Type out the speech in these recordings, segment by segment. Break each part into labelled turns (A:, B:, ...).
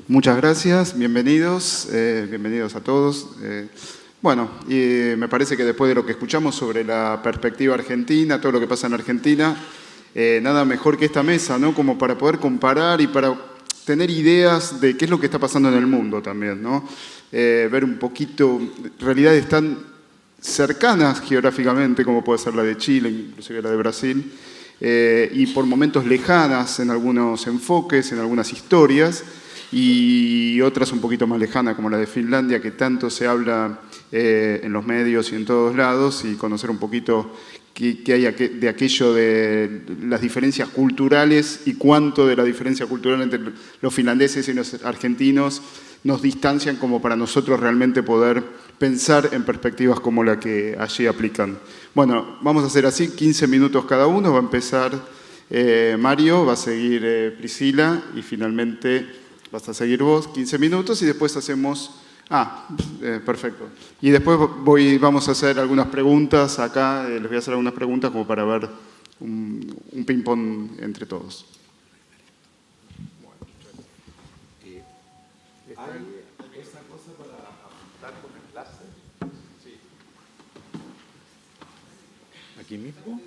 A: Muchas gracias, bienvenidos a todos. Bueno, me parece que después de lo que escuchamos sobre la perspectiva argentina, todo lo que pasa en Argentina, nada mejor que esta mesa, ¿no? Como para poder comparar y para tener ideas de qué es lo que está pasando en el mundo también, ¿no? Ver un poquito realidades tan cercanas geográficamente como puede ser la de Chile, inclusive la de Brasil, y por momentos lejanas en algunos enfoques, en algunas historias, y otras un poquito más lejanas como la de Finlandia, que tanto se habla en los medios y en todos lados, y conocer un poquito qué hay de aquello de las diferencias culturales y cuánto de la diferencia cultural entre los finlandeses y los argentinos nos distancian como para nosotros realmente poder pensar en perspectivas como la que allí aplican. Bueno, vamos a hacer así, 15 minutos cada uno. Va a empezar Mario, va a seguir Priscila y finalmente vas a seguir vos, 15 minutos, y después hacemos... perfecto. Y después vamos a hacer algunas preguntas acá, les voy a hacer algunas preguntas como para ver un ping-pong entre todos.
B: ¿Hay esa cosa para apuntar con el láser? Sí. ¿Aquí mismo?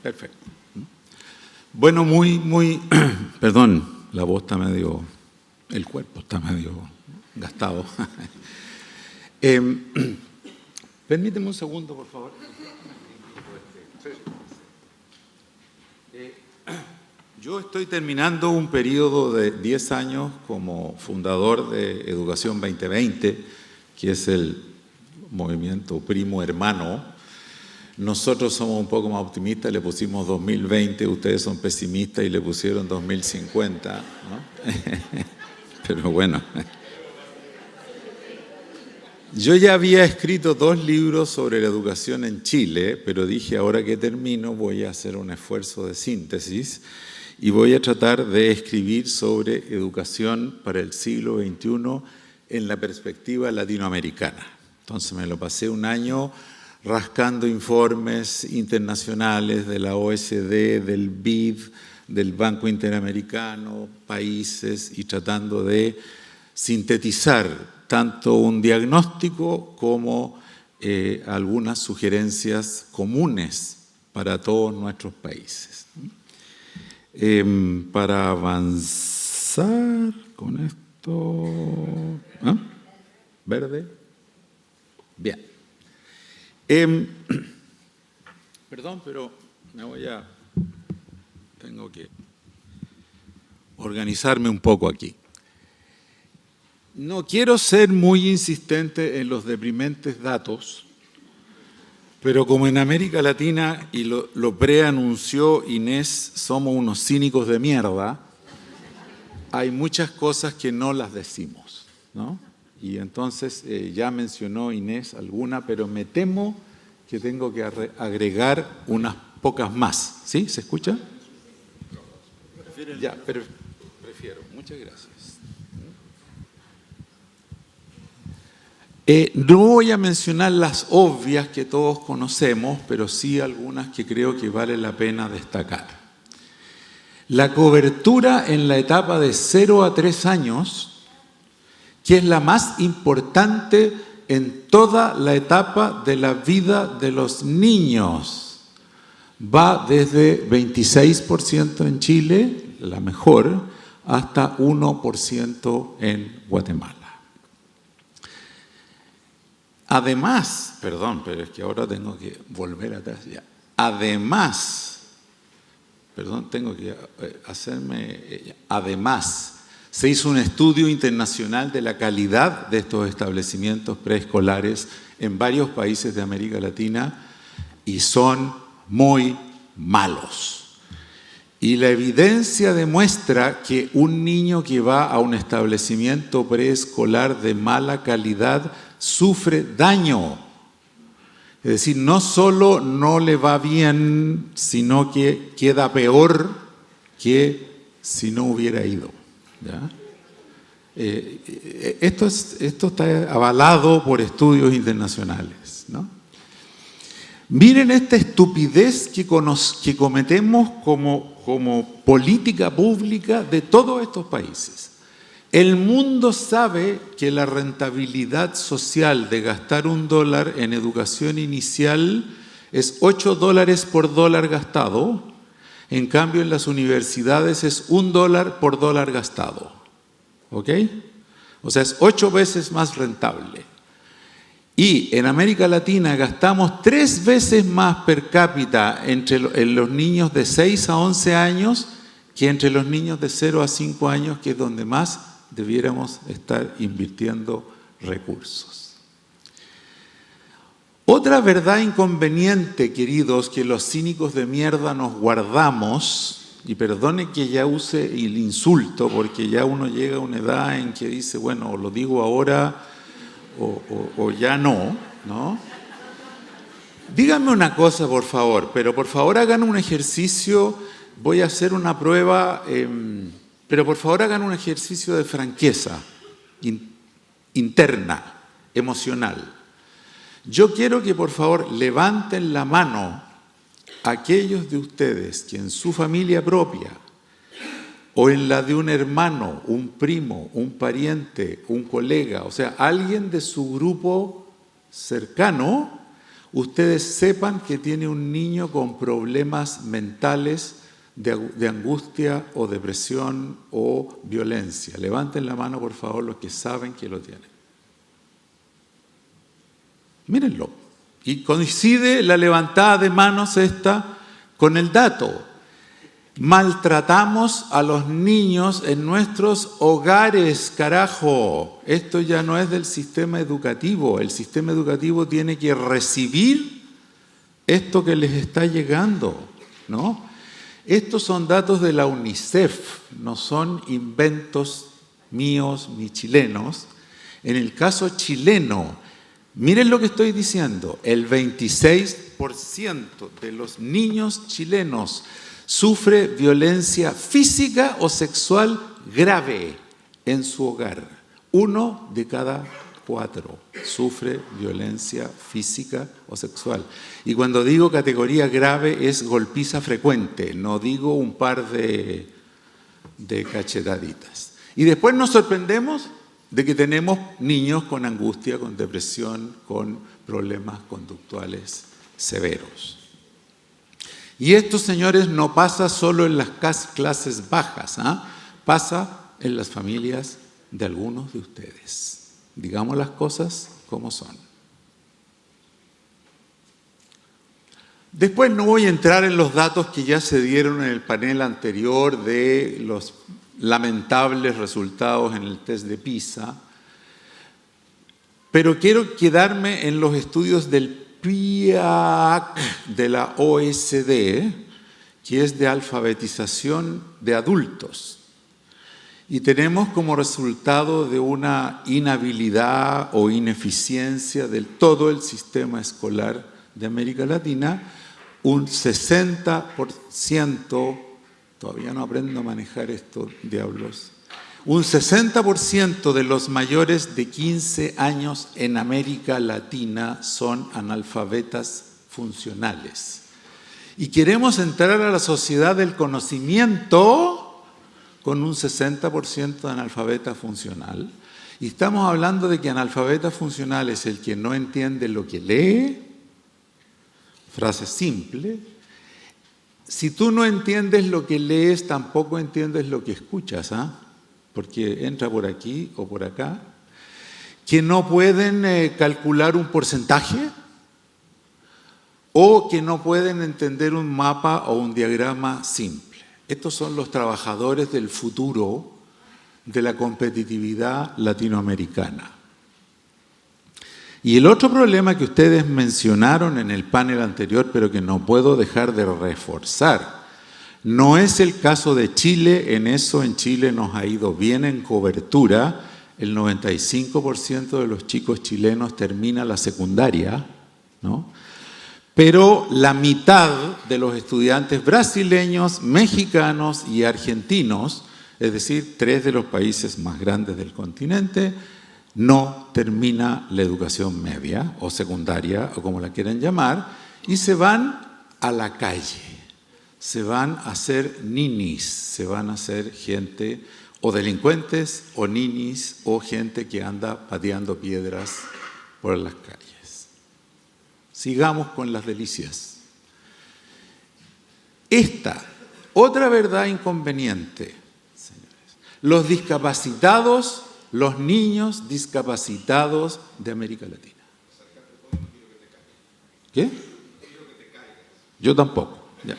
B: Perfecto. Bueno, perdón, la voz está medio, el cuerpo está medio gastado. Permíteme un segundo, por favor. Yo estoy terminando un periodo de 10 años como fundador de Educación 2020, que es el movimiento primo hermano. Nosotros somos un poco más optimistas, le pusimos 2020, ustedes son pesimistas y le pusieron 2050, ¿no? Pero bueno. Yo ya había escrito 2 libros sobre la educación en Chile, pero dije, ahora que termino voy a hacer un esfuerzo de síntesis y voy a tratar de escribir sobre educación para el siglo XXI en la perspectiva latinoamericana. Entonces me lo pasé un año rascando informes internacionales de la OECD, del BID, del Banco Interamericano, países, y tratando de sintetizar tanto un diagnóstico como algunas sugerencias comunes para todos nuestros países. Para avanzar con esto... ¿Verde? Bien. Perdón, pero tengo que organizarme un poco aquí. No quiero ser muy insistente en los deprimentes datos, pero como en América Latina, y lo preanunció Inés, somos unos cínicos de mierda, hay muchas cosas que no las decimos, ¿no? Y entonces ya mencionó Inés alguna, pero me temo que tengo que agregar unas pocas más. ¿Sí? ¿Se escucha? Ya, pero prefiero. Muchas gracias. No voy a mencionar las obvias que todos conocemos, pero sí algunas que creo que vale la pena destacar. La cobertura en la etapa de 0 a 3 años, que es la más importante en toda la etapa de la vida de los niños. Va desde 26% en Chile, la mejor, hasta 1% en Guatemala. Además, perdón, pero es que ahora tengo que volver atrás ya. Además, se hizo un estudio internacional de la calidad de estos establecimientos preescolares en varios países de América Latina y son muy malos. Y la evidencia demuestra que un niño que va a un establecimiento preescolar de mala calidad sufre daño. Es decir, no solo no le va bien, sino que queda peor que si no hubiera ido. ¿Ya? Esto está avalado por estudios internacionales, ¿no? Miren esta estupidez que cometemos como como política pública de todos estos países. El mundo sabe que la rentabilidad social de gastar $1 en educación inicial es $8 por dólar gastado. En cambio, en las universidades es $1 por dólar gastado. ¿Ok? O sea, es 8 veces más rentable. Y en América Latina gastamos 3 veces más per cápita en los niños de 6 a 11 años que entre los niños de 0 a 5 años, que es donde más debiéramos estar invirtiendo recursos. Otra verdad inconveniente, queridos, que los cínicos de mierda nos guardamos, y perdone que ya use el insulto, porque ya uno llega a una edad en que dice, bueno, o lo digo ahora o ya no, ¿no? Díganme una cosa, por favor, pero por favor hagan un ejercicio, voy a hacer una prueba, pero por favor hagan un ejercicio de franqueza interna, emocional. Yo quiero que por favor levanten la mano aquellos de ustedes que en su familia propia o en la de un hermano, un primo, un pariente, un colega, o sea, alguien de su grupo cercano, ustedes sepan que tiene un niño con problemas mentales de angustia o depresión o violencia. Levanten la mano, por favor, los que saben que lo tienen. Mírenlo. Y coincide la levantada de manos esta con el dato. Maltratamos a los niños en nuestros hogares, carajo. Esto ya no es del sistema educativo. El sistema educativo tiene que recibir esto que les está llegando, ¿no? Estos son datos de la UNICEF, no son inventos míos ni chilenos. En el caso chileno, miren lo que estoy diciendo, el 26% de los niños chilenos sufre violencia física o sexual grave en su hogar. 1 de cada 4 sufre violencia física o sexual. Y cuando digo categoría grave es golpiza frecuente, no digo un par de cachetaditas. Y después nos sorprendemos de que tenemos niños con angustia, con depresión, con problemas conductuales severos. Y esto, señores, no pasa solo en las clases bajas, pasa en las familias de algunos de ustedes. Digamos las cosas como son. Después no voy a entrar en los datos que ya se dieron en el panel anterior de los lamentables resultados en el test de PISA, pero quiero quedarme en los estudios del PIAAC de la OECD, que es de alfabetización de adultos. Y tenemos como resultado de una inhabilidad o ineficiencia del todo el sistema escolar de América Latina, un 60%, todavía no aprendo a manejar esto, diablos, un 60% de los mayores de 15 años en América Latina son analfabetas funcionales. Y queremos entrar a la sociedad del conocimiento con un 60% de analfabeta funcional. Y estamos hablando de que analfabeta funcional es el que no entiende lo que lee, frase simple. Si tú no entiendes lo que lees, tampoco entiendes lo que escuchas, porque entra por aquí o por acá. Que no pueden calcular un porcentaje o que no pueden entender un mapa o un diagrama simple. Estos son los trabajadores del futuro de la competitividad latinoamericana. Y el otro problema que ustedes mencionaron en el panel anterior, pero que no puedo dejar de reforzar, no es el caso de Chile. En eso en Chile nos ha ido bien en cobertura. El 95% de los chicos chilenos termina la secundaria, ¿no? Pero la mitad de los estudiantes brasileños, mexicanos y argentinos, es decir, 3 de los países más grandes del continente, no termina la educación media o secundaria, o como la quieran llamar, y se van a la calle. se van a hacer ninis, se van a hacer gente o delincuentes o ninis o gente que anda pateando piedras por las calles. Sigamos con las delicias. Esta, otra verdad inconveniente, señores. Los discapacitados, los niños discapacitados de América Latina. ¿Qué? Yo tampoco. Ya.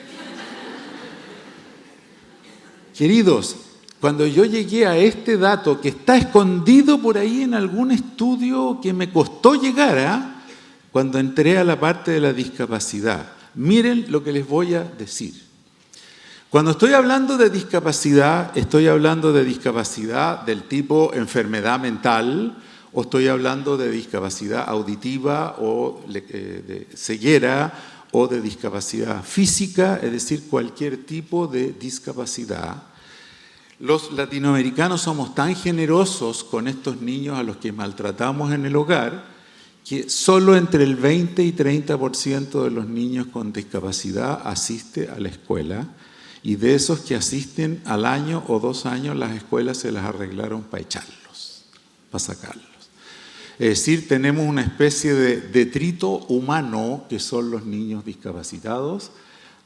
B: Queridos, cuando yo llegué a este dato que está escondido por ahí en algún estudio que me costó llegar, cuando entré a la parte de la discapacidad, miren lo que les voy a decir. Cuando estoy hablando de discapacidad, estoy hablando de discapacidad del tipo enfermedad mental, o estoy hablando de discapacidad auditiva o de ceguera o de discapacidad física, es decir, cualquier tipo de discapacidad. Los latinoamericanos somos tan generosos con estos niños a los que maltratamos en el hogar que solo entre el 20 y 30% de los niños con discapacidad asiste a la escuela, y de esos que asisten al año o 2 años las escuelas se las arreglaron para echarlos, para sacarlos. Es decir, tenemos una especie de detrito humano que son los niños discapacitados,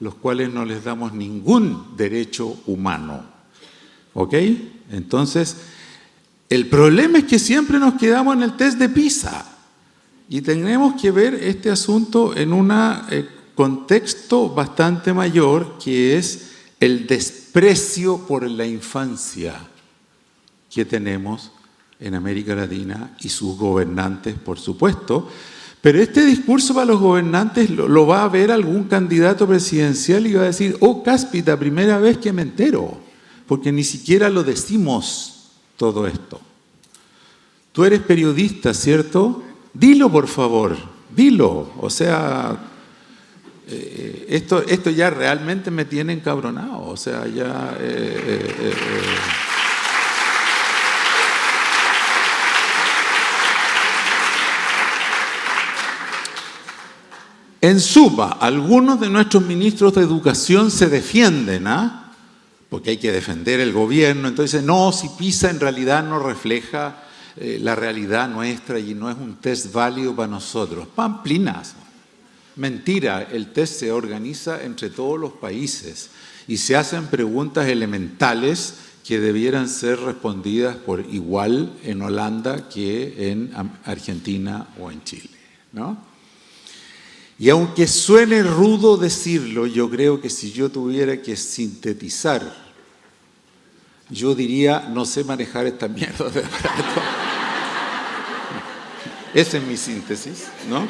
B: los cuales no les damos ningún derecho humano. ¿Ok? Entonces, el problema es que siempre nos quedamos en el test de PISA y tenemos que ver este asunto en un contexto bastante mayor, que es el desprecio por la infancia que tenemos en América Latina y sus gobernantes, por supuesto. Pero este discurso para los gobernantes lo va a ver algún candidato presidencial y va a decir: oh, cáspita, primera vez que me entero, porque ni siquiera lo decimos todo esto. Tú eres periodista, ¿cierto? Dilo, por favor, dilo. O sea, esto ya realmente me tiene encabronado. O sea, ya... En suma, algunos de nuestros ministros de educación se defienden, porque hay que defender el gobierno. Entonces, no, si PISA en realidad no refleja la realidad nuestra y no es un test válido para nosotros. Pamplinas. Mentira, el test se organiza entre todos los países y se hacen preguntas elementales que debieran ser respondidas por igual en Holanda que en Argentina o en Chile, ¿no? Y aunque suene rudo decirlo, yo creo que si yo tuviera que sintetizar, yo diría: no sé manejar esta mierda de aparato. Esa es mi síntesis, ¿no?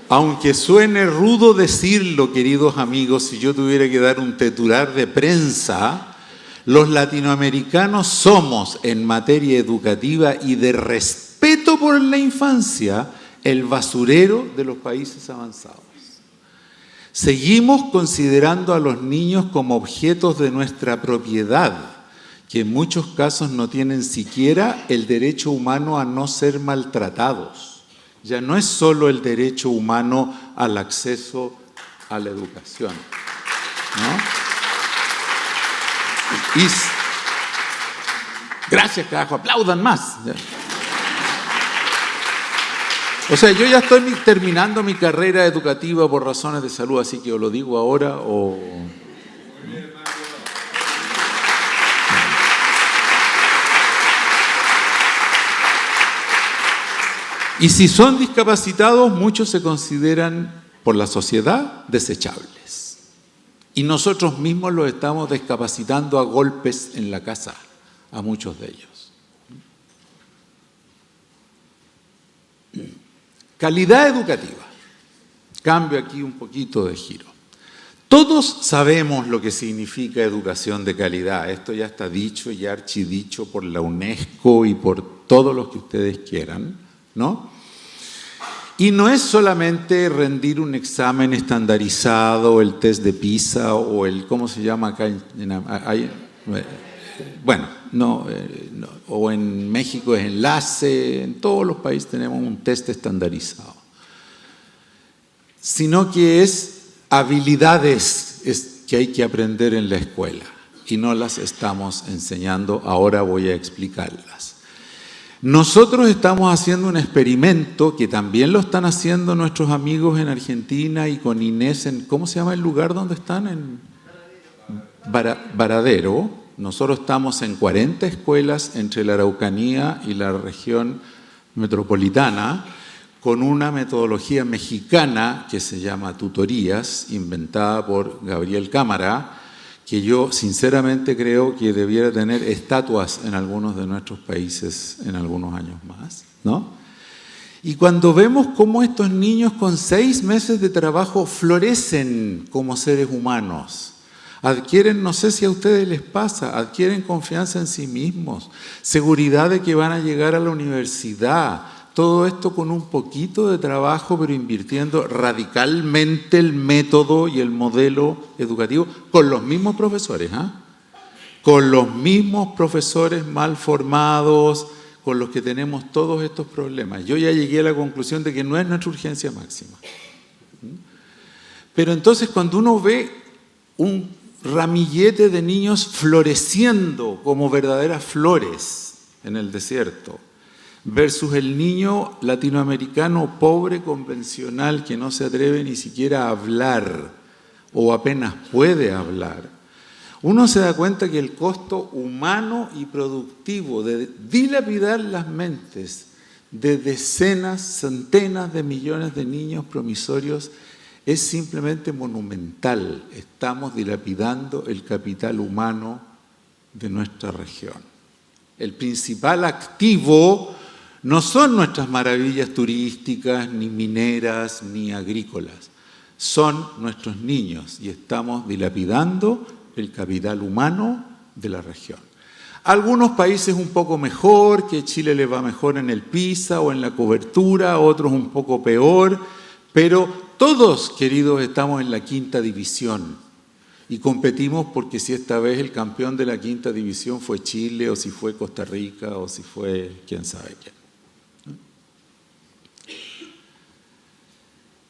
B: Aunque suene rudo decirlo, queridos amigos, si yo tuviera que dar un titular de prensa, los latinoamericanos somos, en materia educativa y de respeto por la infancia, el basurero de los países avanzados. Seguimos considerando a los niños como objetos de nuestra propiedad, que en muchos casos no tienen siquiera el derecho humano a no ser maltratados. Ya no es solo el derecho humano al acceso a la educación, ¿no? Gracias, carajo, aplaudan más. O sea, yo ya estoy terminando mi carrera educativa por razones de salud, así que o lo digo ahora o... Y si son discapacitados, muchos se consideran por la sociedad desechables. Y nosotros mismos los estamos discapacitando a golpes en la casa, a muchos de ellos. Calidad educativa. Cambio aquí un poquito de giro. Todos sabemos lo que significa educación de calidad. Esto ya está dicho y archidicho por la UNESCO y por todos los que ustedes quieran, ¿no? Y no es solamente rendir un examen estandarizado, el test de PISA o el, ¿cómo se llama acá? O en México es enlace, en todos los países tenemos un test estandarizado. sino que es habilidades que hay que aprender en la escuela y no las estamos enseñando. Ahora voy a explicarlas. Nosotros estamos haciendo un experimento que también lo están haciendo nuestros amigos en Argentina y con Inés en, ¿cómo se llama el lugar donde están? En Varadero. Nosotros estamos en 40 escuelas entre la Araucanía y la región metropolitana con una metodología mexicana que se llama tutorías, inventada por Gabriel Cámara, que yo sinceramente creo que debiera tener estatuas en algunos de nuestros países en algunos años más, ¿no? Y cuando vemos cómo estos niños con 6 meses de trabajo florecen como seres humanos, adquieren, no sé si a ustedes les pasa, adquieren confianza en sí mismos, seguridad de que van a llegar a la universidad, todo esto con un poquito de trabajo, pero invirtiendo radicalmente el método y el modelo educativo con los mismos profesores, con los mismos profesores mal formados, con los que tenemos todos estos problemas. Yo ya llegué a la conclusión de que no es nuestra urgencia máxima. Pero entonces cuando uno ve un ramillete de niños floreciendo como verdaderas flores en el desierto, versus el niño latinoamericano pobre, convencional, que no se atreve ni siquiera a hablar o apenas puede hablar, uno se da cuenta que el costo humano y productivo de dilapidar las mentes de decenas, centenas de millones de niños promisorios es simplemente monumental. Estamos dilapidando el capital humano de nuestra región. El principal activo no son nuestras maravillas turísticas, ni mineras, ni agrícolas. Son nuestros niños y estamos dilapidando el capital humano de la región. Algunos países un poco mejor, que Chile le va mejor en el PISA o en la cobertura, otros un poco peor, pero todos, queridos, estamos en la 5ª división y competimos porque si esta vez el campeón de la 5ª división fue Chile o si fue Costa Rica o si fue quién sabe quién.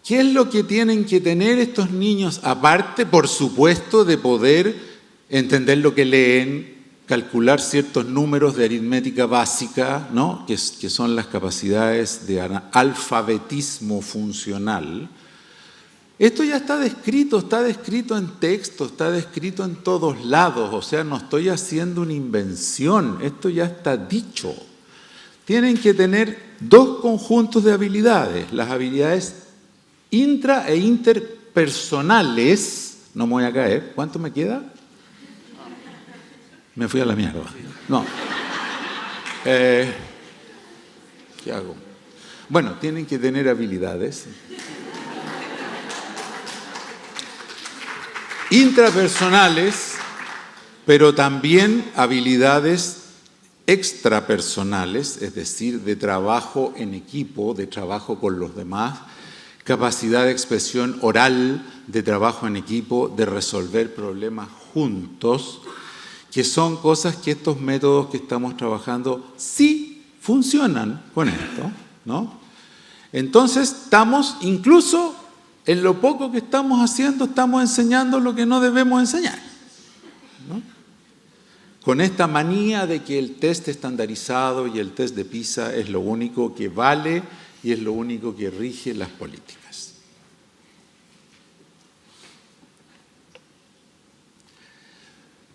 B: ¿Qué es lo que tienen que tener estos niños? Aparte, por supuesto, de poder entender lo que leen, calcular ciertos números de aritmética básica, ¿no? que son las capacidades de alfabetismo funcional. Esto ya está descrito en texto, está descrito en todos lados, o sea, no estoy haciendo una invención, esto ya está dicho. Tienen que tener 2 conjuntos de habilidades, las habilidades intra e interpersonales. No me voy a caer. ¿Cuánto me queda? Me fui a la mierda. No. ¿Qué hago? Bueno, tienen que tener habilidades intrapersonales, pero también habilidades extrapersonales, es decir, de trabajo en equipo, de trabajo con los demás, capacidad de expresión oral, de trabajo en equipo, de resolver problemas juntos, que son cosas que estos métodos que estamos trabajando sí funcionan con esto, ¿no? Entonces estamos, incluso en lo poco que estamos haciendo, estamos enseñando lo que no debemos enseñar, ¿no? Con esta manía de que el test estandarizado y el test de PISA es lo único que vale y es lo único que rige las políticas.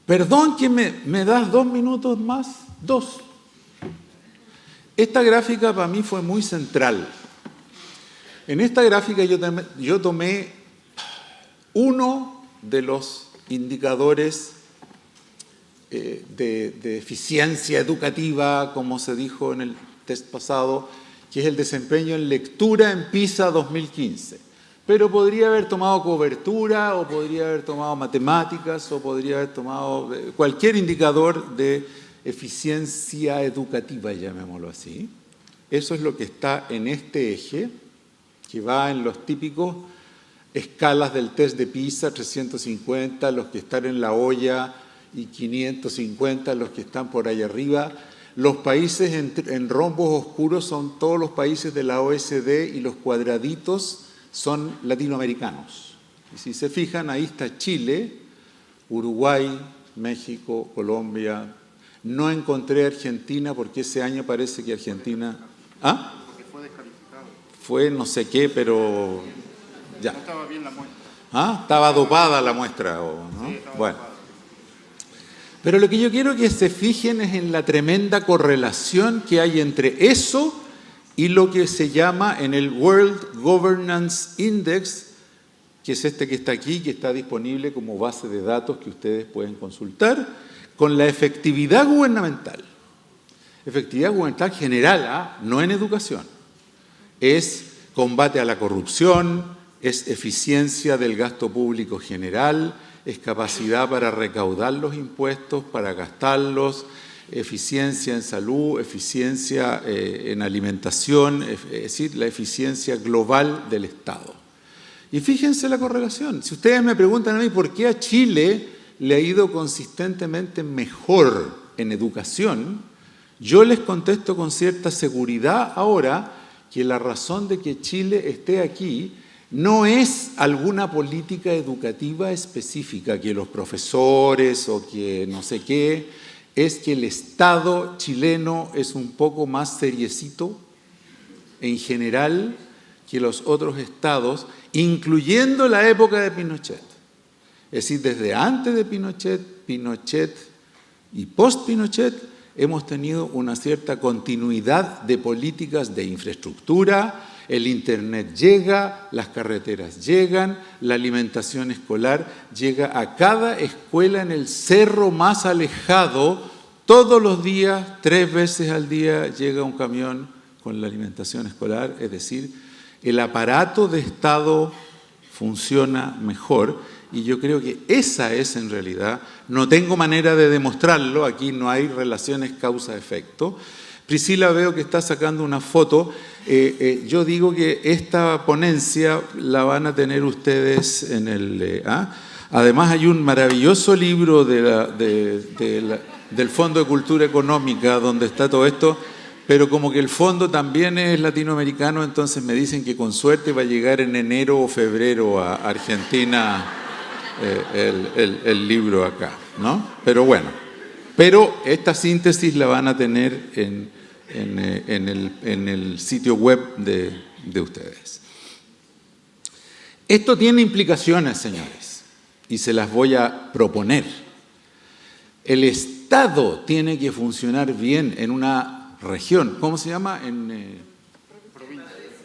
B: Perdón que me das 2 minutos más. 2. Esta gráfica para mí fue muy central. En esta gráfica yo tomé uno de los indicadores de eficiencia educativa, como se dijo en el test pasado, que es el desempeño en lectura en PISA 2015. Pero podría haber tomado cobertura, o podría haber tomado matemáticas, o podría haber tomado cualquier indicador de eficiencia educativa, llamémoslo así. Eso es lo que está en este eje, que va en los típicos escalas del test de PISA, 350, los que están en la olla, y 550, los que están por ahí arriba. Los países en rombos oscuros son todos los países de la OECD y los cuadraditos son latinoamericanos. Y si se fijan, ahí está Chile, Uruguay, México, Colombia. No encontré Argentina porque ese año parece que Argentina... ¿Ah?
A: Porque fue descalificado.
B: Fue no sé qué, pero ya.
A: No estaba bien la muestra.
B: ¿Ah? Estaba dopada la muestra, ¿no?
A: Sí, estaba
B: bueno.
A: dopada.
B: Pero lo que yo quiero que se fijen es en la tremenda correlación que hay entre eso y lo que se llama en el World Governance Index, que es este que está aquí, que está disponible como base de datos que ustedes pueden consultar, con la efectividad gubernamental. Efectividad gubernamental general, no en educación. Es combate a la corrupción, es eficiencia del gasto público general, es capacidad para recaudar los impuestos, para gastarlos, eficiencia en salud, eficiencia en alimentación, es decir, la eficiencia global del Estado. Y fíjense la correlación. Si ustedes me preguntan a mí por qué a Chile le ha ido consistentemente mejor en educación, yo les contesto con cierta seguridad ahora que la razón de que Chile esté aquí no es alguna política educativa específica, que los profesores o que no sé qué, es que el Estado chileno es un poco más seriecito en general que los otros estados, incluyendo la época de Pinochet. Es decir, desde antes de Pinochet, Pinochet y post-Pinochet, hemos tenido una cierta continuidad de políticas de infraestructura. El Internet llega, las carreteras llegan, la alimentación escolar llega a cada escuela en el cerro más alejado. Todos los días, 3 veces al día, llega un camión con la alimentación escolar. Es decir, el aparato de Estado funciona mejor y yo creo que esa es en realidad, no tengo manera de demostrarlo, aquí no hay relaciones causa-efecto. Priscila veo que está sacando una foto. Yo digo que esta ponencia la van a tener ustedes en el... Además hay un maravilloso libro del Fondo de Cultura Económica donde está todo esto, pero como que el fondo también es latinoamericano, entonces me dicen que con suerte va a llegar en enero o febrero a Argentina el libro acá, ¿no? Pero bueno, esta síntesis la van a tener en el sitio web de ustedes. Esto tiene implicaciones, señores, y se las voy a proponer. El Estado tiene que funcionar bien en una región, ¿cómo se llama?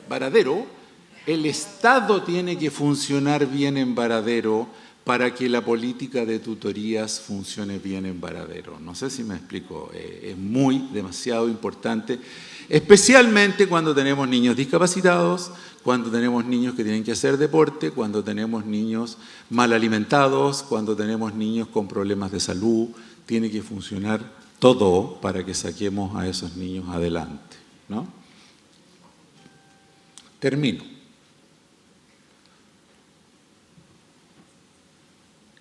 B: Varadero. El Estado tiene que funcionar bien en Varadero para que la política de tutorías funcione bien en Varadero. No sé si me explico, es demasiado importante, especialmente cuando tenemos niños discapacitados, cuando tenemos niños que tienen que hacer deporte, cuando tenemos niños mal alimentados, cuando tenemos niños con problemas de salud. Tiene que funcionar todo para que saquemos a esos niños adelante, ¿no? Termino.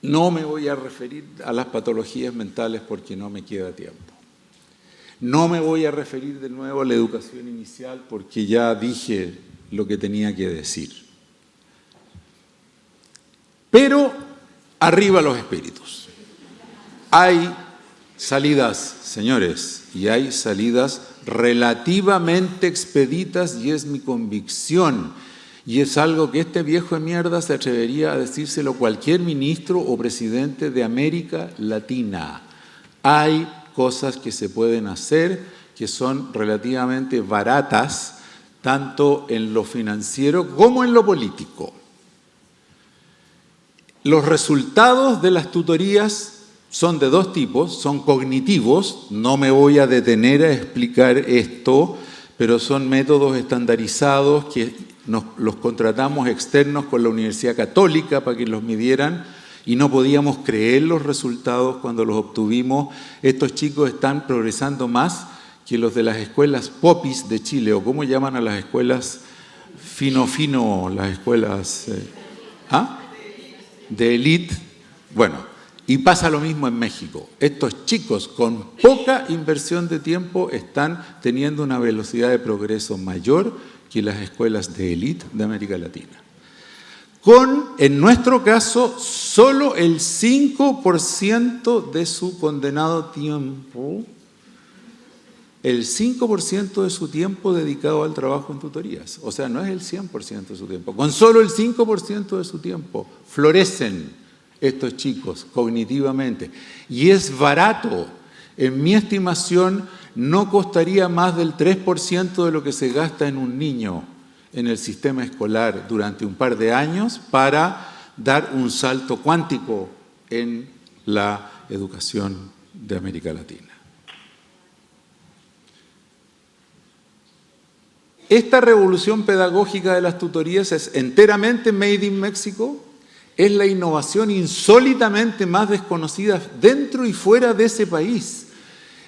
B: No me voy a referir a las patologías mentales porque no me queda tiempo. No me voy a referir de nuevo a la educación inicial porque ya dije lo que tenía que decir. Pero arriba los espíritus. Hay salidas, señores, y hay salidas relativamente expeditas y es mi convicción. Y es algo que este viejo de mierda se atrevería a decírselo cualquier ministro o presidente de América Latina. Hay cosas que se pueden hacer que son relativamente baratas, tanto en lo financiero como en lo político. Los resultados de las tutorías son de 2 tipos, son cognitivos, no me voy a detener a explicar esto, pero son métodos estandarizados que los contratamos externos con la Universidad Católica para que los midieran y no podíamos creer los resultados cuando los obtuvimos. Estos chicos están progresando más que los de las escuelas popis de Chile, o cómo llaman a las escuelas fino, las escuelas de élite. Bueno, y pasa lo mismo en México. Estos chicos con poca inversión de tiempo están teniendo una velocidad de progreso mayor que las escuelas de élite de América Latina. en nuestro caso, solo el 5% de su condenado tiempo, el 5% de su tiempo dedicado al trabajo en tutorías. O sea, no es el 100% de su tiempo. Con solo el 5% de su tiempo florecen estos chicos cognitivamente. Y es barato. En mi estimación, no costaría más del 3% de lo que se gasta en un niño en el sistema escolar durante un par de años para dar un salto cuántico en la educación de América Latina. Esta revolución pedagógica de las tutorías es enteramente made in México, es la innovación insólitamente más desconocida dentro y fuera de ese país.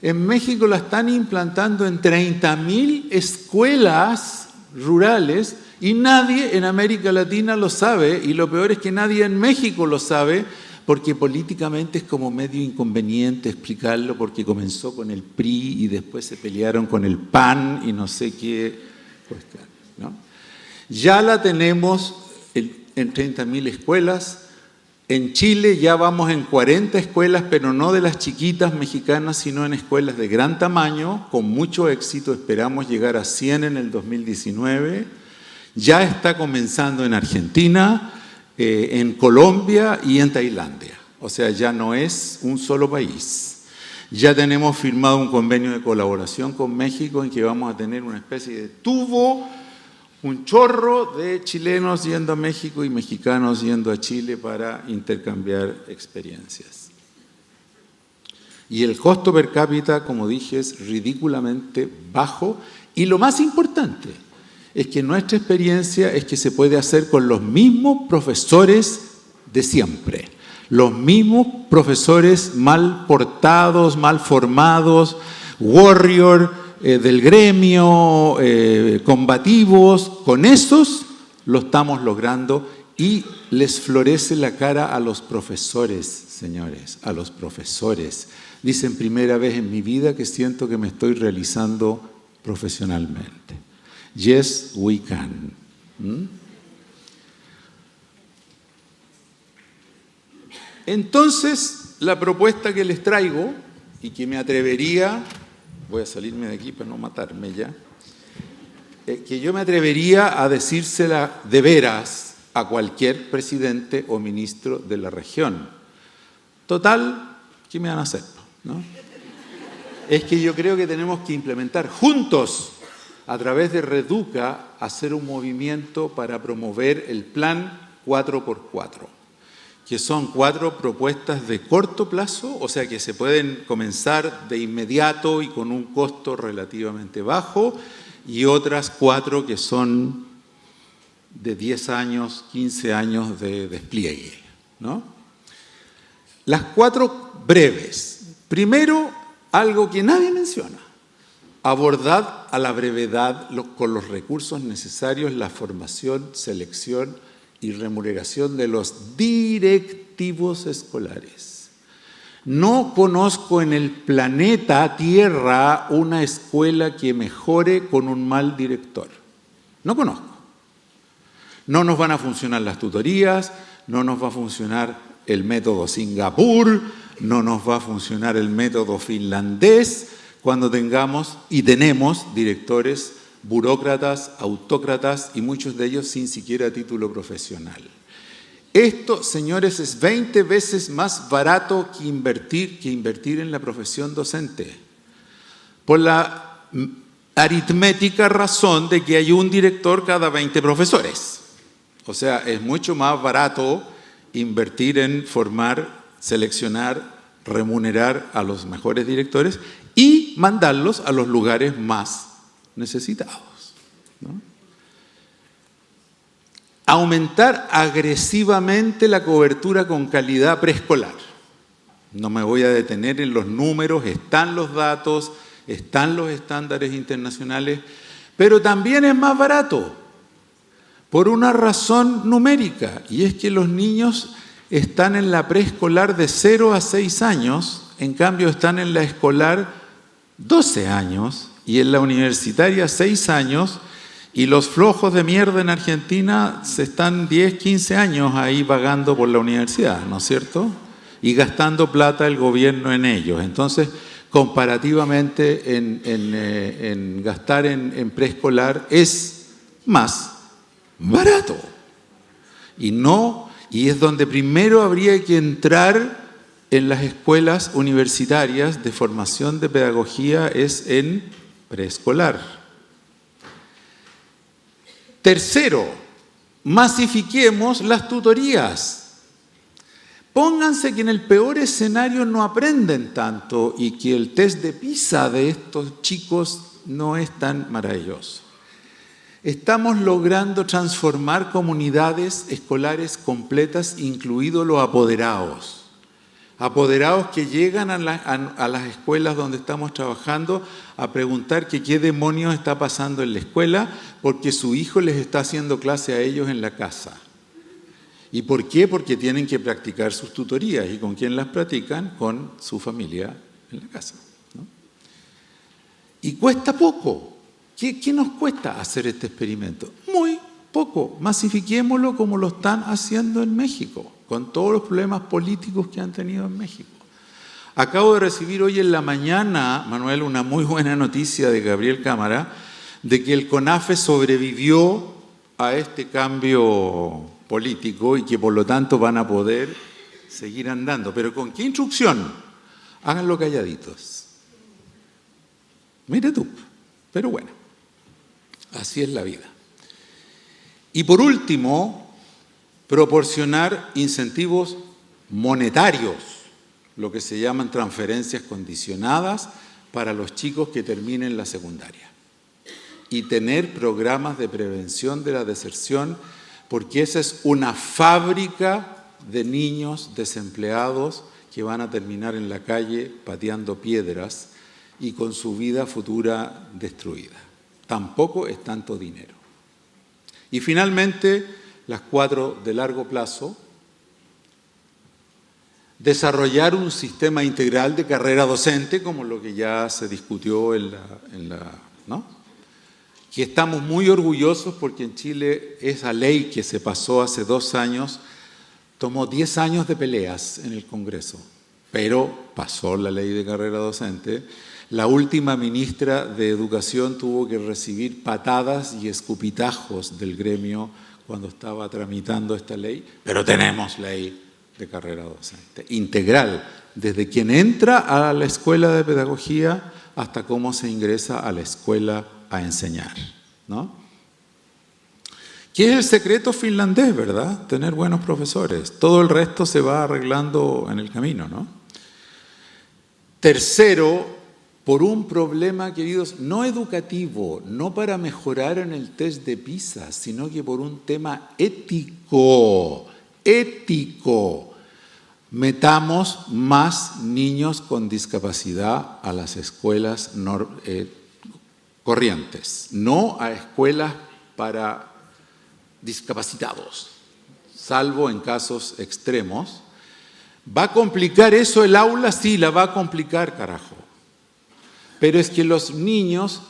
B: En México la están implantando en 30.000 escuelas rurales y nadie en América Latina lo sabe, y lo peor es que nadie en México lo sabe, porque políticamente es como medio inconveniente explicarlo, porque comenzó con el PRI y después se pelearon con el PAN y no sé qué cuestión, ¿no? Ya la tenemos en 30.000 escuelas. En Chile ya vamos en 40 escuelas, pero no de las chiquitas mexicanas, sino en escuelas de gran tamaño, con mucho éxito. Esperamos llegar a 100 en el 2019. Ya está comenzando en Argentina, en Colombia y en Tailandia. O sea, ya no es un solo país. Ya tenemos firmado un convenio de colaboración con México en que vamos a tener una especie de tubo, un chorro de chilenos yendo a México y mexicanos yendo a Chile para intercambiar experiencias. Y el costo per cápita, como dije, es ridículamente bajo. Y lo más importante es que nuestra experiencia es que se puede hacer con los mismos profesores de siempre. Los mismos profesores mal portados, mal formados, warrior, del gremio, combativos. Con esos lo estamos logrando y les florece la cara a los profesores, señores, a los profesores. Dicen, primera vez en mi vida que siento que me estoy realizando profesionalmente. Yes, we can. Entonces, la propuesta que les traigo y que me atrevería, voy a salirme de aquí para no matarme ya, que yo me atrevería a decírsela de veras a cualquier presidente o ministro de la región. Total, ¿qué me van a hacer? ¿No? Es que yo creo que tenemos que implementar juntos, a través de Reduca, hacer un movimiento para promover el plan 4x4, que son 4 propuestas de corto plazo, o sea que se pueden comenzar de inmediato y con un costo relativamente bajo, y otras 4 que son de 10 años, 15 años de despliegue, ¿no? Las 4 breves. Primero, algo que nadie menciona: abordar a la brevedad con los recursos necesarios la formación, selección y remuneración de los directivos escolares. No conozco en el planeta Tierra una escuela que mejore con un mal director. No conozco. No nos van a funcionar las tutorías, no nos va a funcionar el método Singapur, no nos va a funcionar el método finlandés cuando tengamos y tenemos directores burócratas, autócratas y muchos de ellos sin siquiera título profesional. Esto, señores, es 20 veces más barato que invertir en la profesión docente, por la aritmética razón de que hay un director cada 20 profesores. O sea, es mucho más barato invertir en formar, seleccionar, remunerar a los mejores directores y mandarlos a los lugares más necesitados, ¿no? Aumentar agresivamente la cobertura con calidad preescolar. No me voy a detener en los números, están los datos, están los estándares internacionales, pero también es más barato por una razón numérica, y es que los niños están en la preescolar de 0 a 6 años, en cambio están en la escolar 12 años y en la universitaria 6 años, Y los flojos de mierda en Argentina se están 10, 15 años ahí vagando por la universidad, ¿no es cierto? Y gastando plata el gobierno en ellos. Entonces, comparativamente en gastar en preescolar es más barato. Y es donde primero habría que entrar en las escuelas universitarias de formación de pedagogía, es en preescolar. Tercero, masifiquemos las tutorías. Pónganse que en el peor escenario no aprenden tanto y que el test de PISA de estos chicos no es tan maravilloso. Estamos logrando transformar comunidades escolares completas, incluidos los apoderados. Apoderados que llegan a las escuelas donde estamos trabajando a preguntar que qué demonios está pasando en la escuela porque su hijo les está haciendo clase a ellos en la casa. ¿Y por qué? Porque tienen que practicar sus tutorías. ¿Y con quién las practican? Con su familia en la casa, ¿no? Y cuesta poco. ¿Qué nos cuesta hacer este experimento? Muy poco. Masifiquémoslo como lo están haciendo en México, con todos los problemas políticos que han tenido en México. Acabo de recibir hoy en la mañana, Manuel, una muy buena noticia de Gabriel Cámara, de que el CONAFE sobrevivió a este cambio político y que por lo tanto van a poder seguir andando. ¿Pero con qué instrucción? Háganlo calladitos. Mire tú, pero bueno, así es la vida. Y por último, proporcionar incentivos monetarios, lo que se llaman transferencias condicionadas para los chicos que terminen la secundaria. Y tener programas de prevención de la deserción, porque esa es una fábrica de niños desempleados que van a terminar en la calle pateando piedras y con su vida futura destruida. Tampoco es tanto dinero. Y finalmente, las 4 de largo plazo: desarrollar un sistema integral de carrera docente, como lo que ya se discutió ¿no? Que estamos muy orgullosos porque en Chile esa ley que se pasó hace 2 años tomó 10 años de peleas en el Congreso, pero pasó la ley de carrera docente. La última ministra de Educación tuvo que recibir patadas y escupitajos del gremio cuando estaba tramitando esta ley, pero tenemos ley de carrera docente integral, desde quien entra a la escuela de pedagogía hasta cómo se ingresa a la escuela a enseñar, ¿no? ¿Qué es el secreto finlandés, verdad? Tener buenos profesores. Todo el resto se va arreglando en el camino, ¿no? Tercero, por un problema, queridos, no educativo, no para mejorar en el test de PISA, sino que por un tema ético. Metamos más niños con discapacidad a las escuelas corrientes, no a escuelas para discapacitados, salvo en casos extremos. ¿Va a complicar eso el aula? Sí, la va a complicar, carajo. Pero es que los niños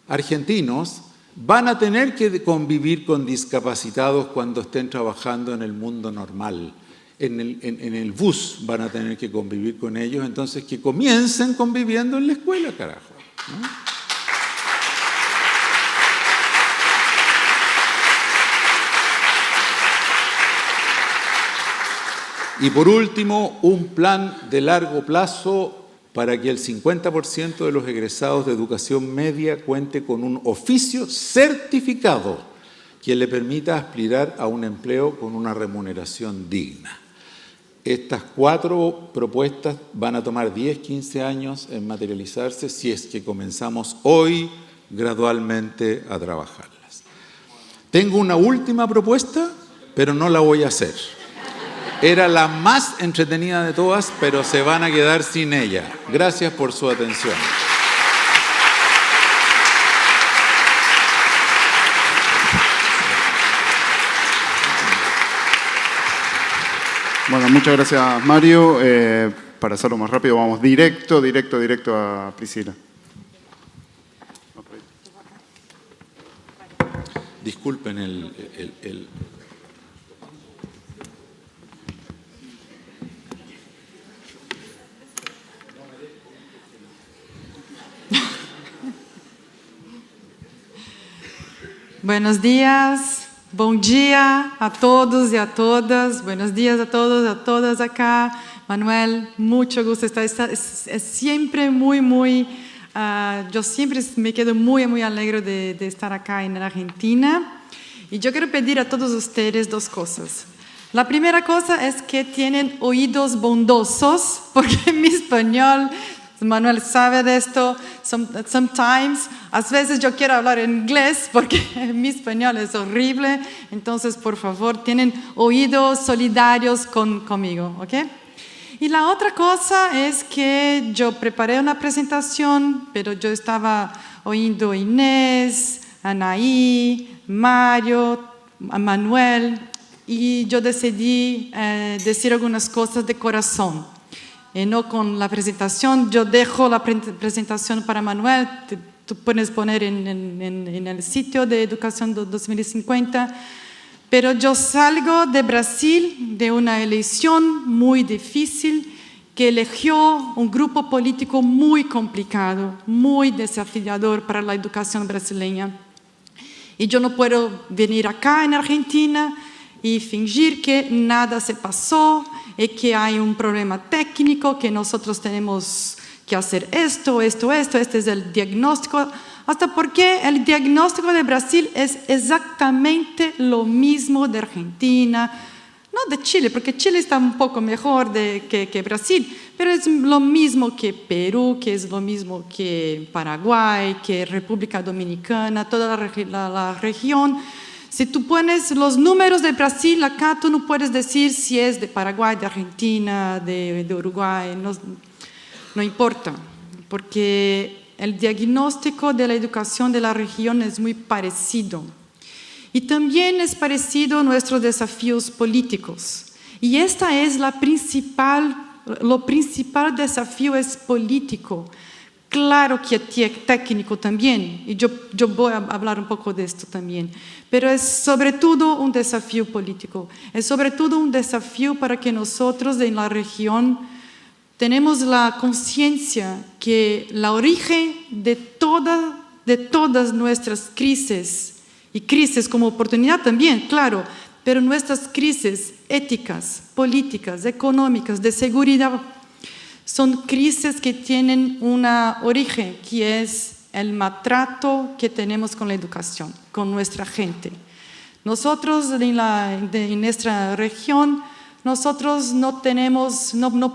B: argentinos van a tener que convivir con discapacitados cuando estén trabajando en el mundo normal. En el bus van a tener que convivir con ellos, entonces que comiencen conviviendo en la escuela, carajo, ¿no? Y por último, un plan de largo plazo para que el 50% de los egresados de educación media cuente con un oficio certificado que le permita aspirar a un empleo con una remuneración digna. Estas 4 propuestas van a tomar 10, 15 años en materializarse si es que comenzamos hoy gradualmente a trabajarlas. Tengo una última propuesta, pero no la voy a hacer. Era la más entretenida de todas, pero se van a quedar sin ella. Gracias por su atención.
A: Bueno, muchas gracias, Mario. Para hacerlo más rápido, vamos directo a Priscila.
B: Disculpen
C: Buenos días, bom dia a todos y a todas. Buenos días a todos, a todas acá. Manuel, mucho gusto estar. Es siempre yo siempre me quedo muy alegre de estar acá en Argentina. Y yo quiero pedir a todos ustedes dos cosas. La primera cosa es que tienen oídos bondosos, porque mi español, Manuel sabe de esto, sometimes, a veces yo quiero hablar en inglés porque mi español es horrible, entonces por favor tienen oídos solidarios conmigo, ¿ok? Y la otra cosa es que yo preparé una presentación, pero yo estaba oyendo a Inés, a Anaí, Mario, a Manuel, y yo decidí decir algunas cosas de corazón. No con la presentación, yo dejo la presentación para Manuel, tú puedes poner en el sitio de Educación 2050, pero yo salgo de Brasil de una elección muy difícil que eligió un grupo político muy complicado, muy desafiador para la educación brasileña. Y yo no puedo venir acá en Argentina y fingir que nada se pasó, y que hay un problema técnico, que nosotros tenemos que hacer esto, este es el diagnóstico, hasta porque el diagnóstico de Brasil es exactamente lo mismo de Argentina, no de Chile, porque Chile está un poco mejor que Brasil, pero es lo mismo que Perú, que es lo mismo que Paraguay, que República Dominicana, toda la región. Si tú pones los números de Brasil acá, tú no puedes decir si es de Paraguay, de Argentina, de Uruguay, no importa, porque el diagnóstico de la educación de la región es muy parecido. Y también es parecido a nuestros desafíos políticos. Y esta es lo principal desafío es político. Claro que técnico también, y yo voy a hablar un poco de esto también, pero es sobre todo un desafío político, es sobre todo un desafío para que nosotros en la región tenemos la conciencia que la origen de todas nuestras crisis, y crisis como oportunidad también, claro, pero nuestras crisis éticas, políticas, económicas, de seguridad, son crisis que tienen una origen, que es el maltrato que tenemos con la educación, con nuestra gente. Nosotros en nuestra región, nosotros no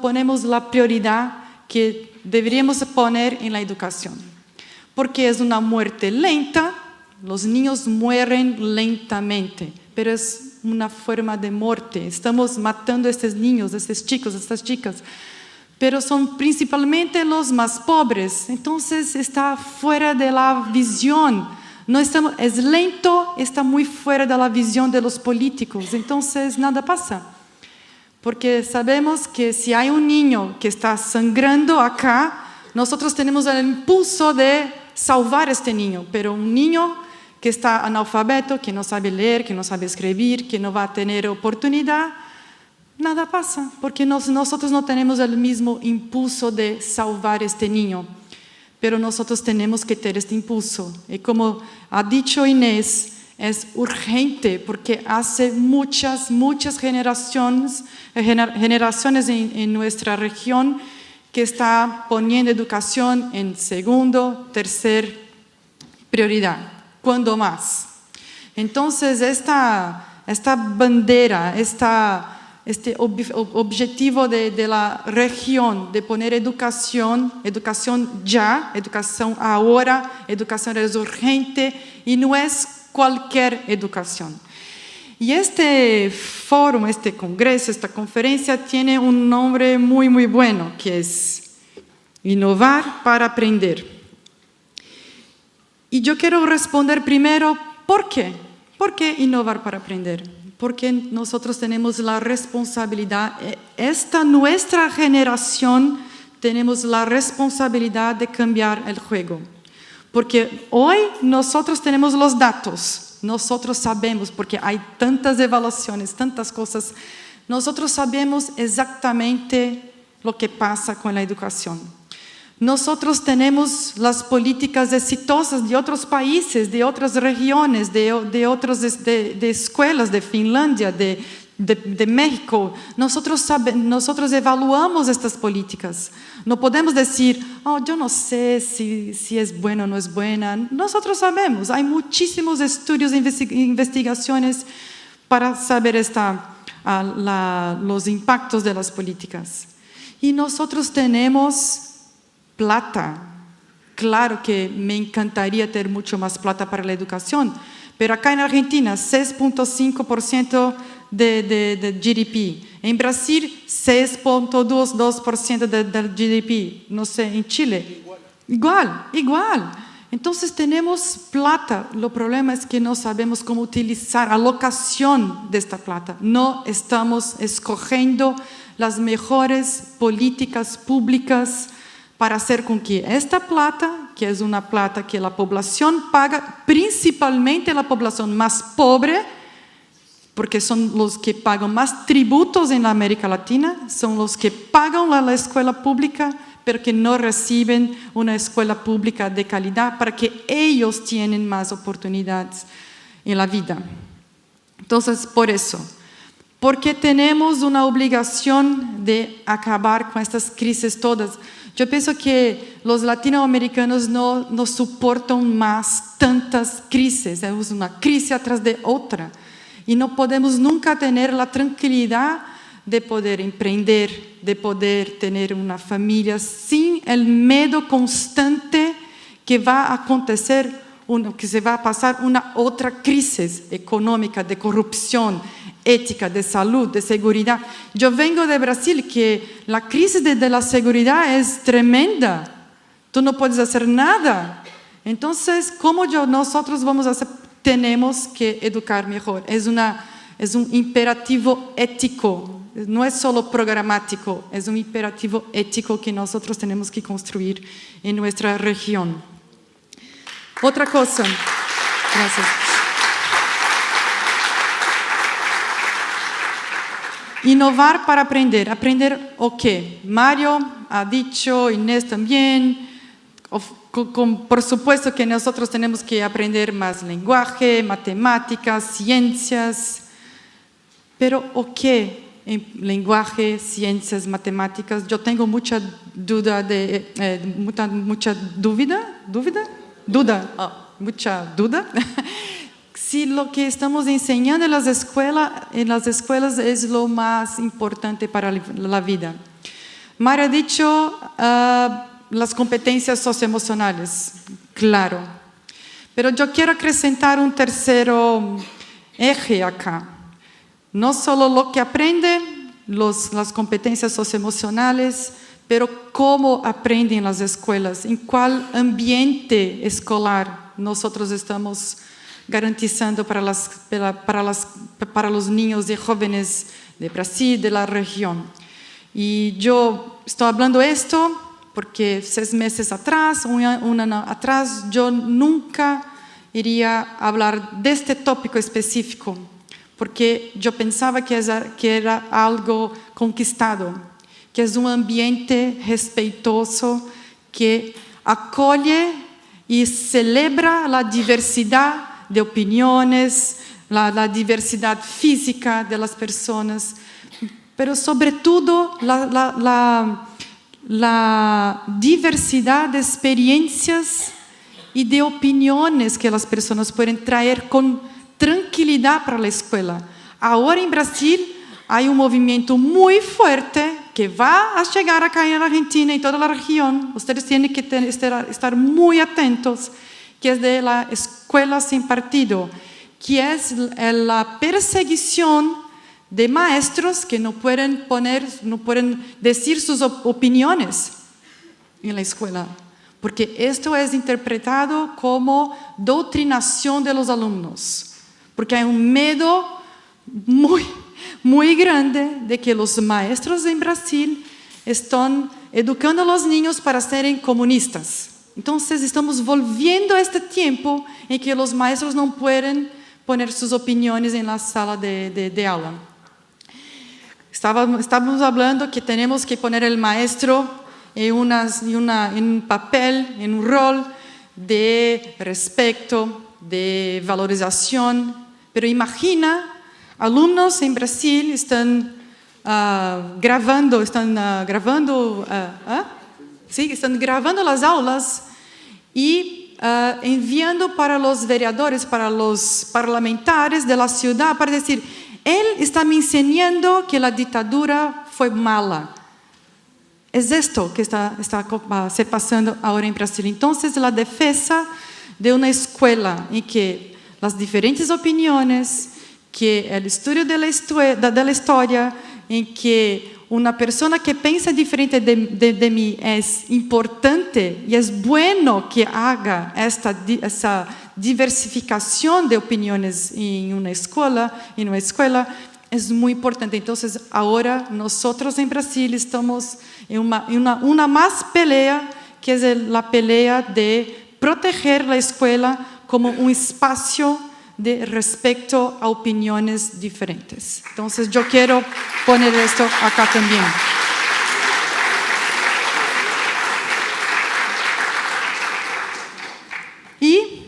C: ponemos la prioridad que deberíamos poner en la educación, porque es una muerte lenta, los niños mueren lentamente, pero es una forma de muerte. Estamos matando a estos niños, a estos chicos, a estas chicas, pero son principalmente los más pobres, entonces está fuera de la visión, es lento, está muy fuera de la visión de los políticos, entonces nada pasa, porque sabemos que si hay un niño que está sangrando acá, nosotros tenemos el impulso de salvar a este niño, pero un niño que está analfabeto, que no sabe leer, que no sabe escribir, que no va a tener oportunidad, nada pasa, porque nosotros no tenemos el mismo impulso de salvar a este niño, pero nosotros tenemos que tener este impulso. Y como ha dicho Inés, es urgente, porque hace muchas generaciones en nuestra región que está poniendo educación en segundo, tercer prioridad, cuando más. Entonces, esta bandera, este objetivo de la región de poner educación ya, educación ahora, educación es urgente y no es cualquier educación. Y este foro, este congreso, esta conferencia tiene un nombre muy bueno, que es Innovar para Aprender. Y yo quiero responder primero, ¿por qué? ¿Por qué innovar para aprender? Porque nosotros tenemos la responsabilidad, nuestra generación, tenemos la responsabilidad de cambiar el juego. Porque hoy nosotros tenemos los datos, nosotros sabemos, porque hay tantas evaluaciones, tantas cosas, nosotros sabemos exactamente lo que pasa con la educación. Nosotros tenemos las políticas exitosas de otros países, de otras regiones, de escuelas, de Finlandia, de México. Nosotros evaluamos estas políticas. No podemos decir, yo no sé si es buena o no es buena. Nosotros sabemos, hay muchísimos estudios e investigaciones para saber los impactos de las políticas. Y nosotros tenemos plata. Claro que me encantaría tener mucho más plata para la educación, pero acá en Argentina 6.5% de GDP. En Brasil 6.2% del GDP. No sé, en Chile. Igual. Entonces tenemos plata. El problema es que no sabemos cómo utilizar la alocación de esta plata. No estamos escogiendo las mejores políticas públicas para hacer con que esta plata, que es una plata que la población paga, principalmente la población más pobre, porque son los que pagan más tributos en América Latina, son los que pagan la escuela pública, pero que no reciben una escuela pública de calidad para que ellos tienen más oportunidades en la vida. Entonces, por eso, porque tenemos una obligación de acabar con estas crisis todas. Yo pienso que los latinoamericanos no soportan más tantas crisis, es una crisis atrás de otra. Y no podemos nunca tener la tranquilidad de poder emprender, de poder tener una familia sin el miedo constante que va a acontecer, que se va a pasar una otra crisis económica, de corrupción, ética, de salud, de seguridad. Yo vengo de Brasil, que la crisis de la seguridad es tremenda. Tú no puedes hacer nada. Entonces, ¿cómo nosotros vamos a hacer? Tenemos que educar mejor. Es un imperativo ético. No es solo programático, es un imperativo ético que nosotros tenemos que construir en nuestra región. Otra cosa. Gracias. Innovar para aprender. ¿Aprender o qué? Mario ha dicho, Inés también. Por supuesto que nosotros tenemos que aprender más lenguaje, matemáticas, ciencias. Pero ¿o qué? En lenguaje, ciencias, matemáticas. Yo tengo mucha duda si lo que estamos enseñando en las escuelas es lo más importante para la vida. Mario ha dicho las competencias socioemocionales, claro. Pero yo quiero acrescentar un tercero eje acá. No solo lo que aprende, las competencias socioemocionales, pero cómo aprenden en las escuelas, en cuál ambiente escolar nosotros estamos garantizando para los niños y jóvenes de Brasil, de la región. Y yo estoy hablando esto porque 6 meses atrás, un año atrás, yo nunca iría a hablar de este tópico específico, porque yo pensaba que era algo conquistado, que es un ambiente respetuoso que acoge y celebra la diversidad de opiniones, la diversidad física de las personas, pero sobre todo la diversidad de experiencias y de opiniones que las personas pueden traer con tranquilidad para la escuela. Ahora en Brasil hay un movimiento muy fuerte que va a llegar acá en Argentina y toda la región. Ustedes tienen que estar muy atentos, que es de la escuela sin partido, que es la perseguición de maestros que no pueden decir sus opiniones en la escuela, porque esto es interpretado como doctrinación de los alumnos, porque hay un miedo muy, muy grande de que los maestros en Brasil están educando a los niños para ser comunistas. Entonces estamos volviendo a este tiempo en que los maestros no pueden poner sus opiniones en la sala de aula. Estábamos hablando que tenemos que poner el maestro en un papel, en un rol de respeto, de valorización. Pero imagina, alumnos en Brasil están grabando las aulas y enviando para los vereadores, para los parlamentares de la ciudad, para decir, él está me enseñando que la dictadura fue mala. Es esto que está se pasando ahora en Brasil. Entonces, la defensa de una escuela en que las diferentes opiniones, que el estudio de la historia, en que una persona que piensa diferente de mí es importante y es bueno que haga esa diversificación de opiniones en una escuela, es muy importante. Entonces, ahora nosotros en Brasil estamos en una más pelea, que es la pelea de proteger la escuela como un espacio de respeto a opiniones diferentes. Entonces, yo quiero poner esto acá también. Y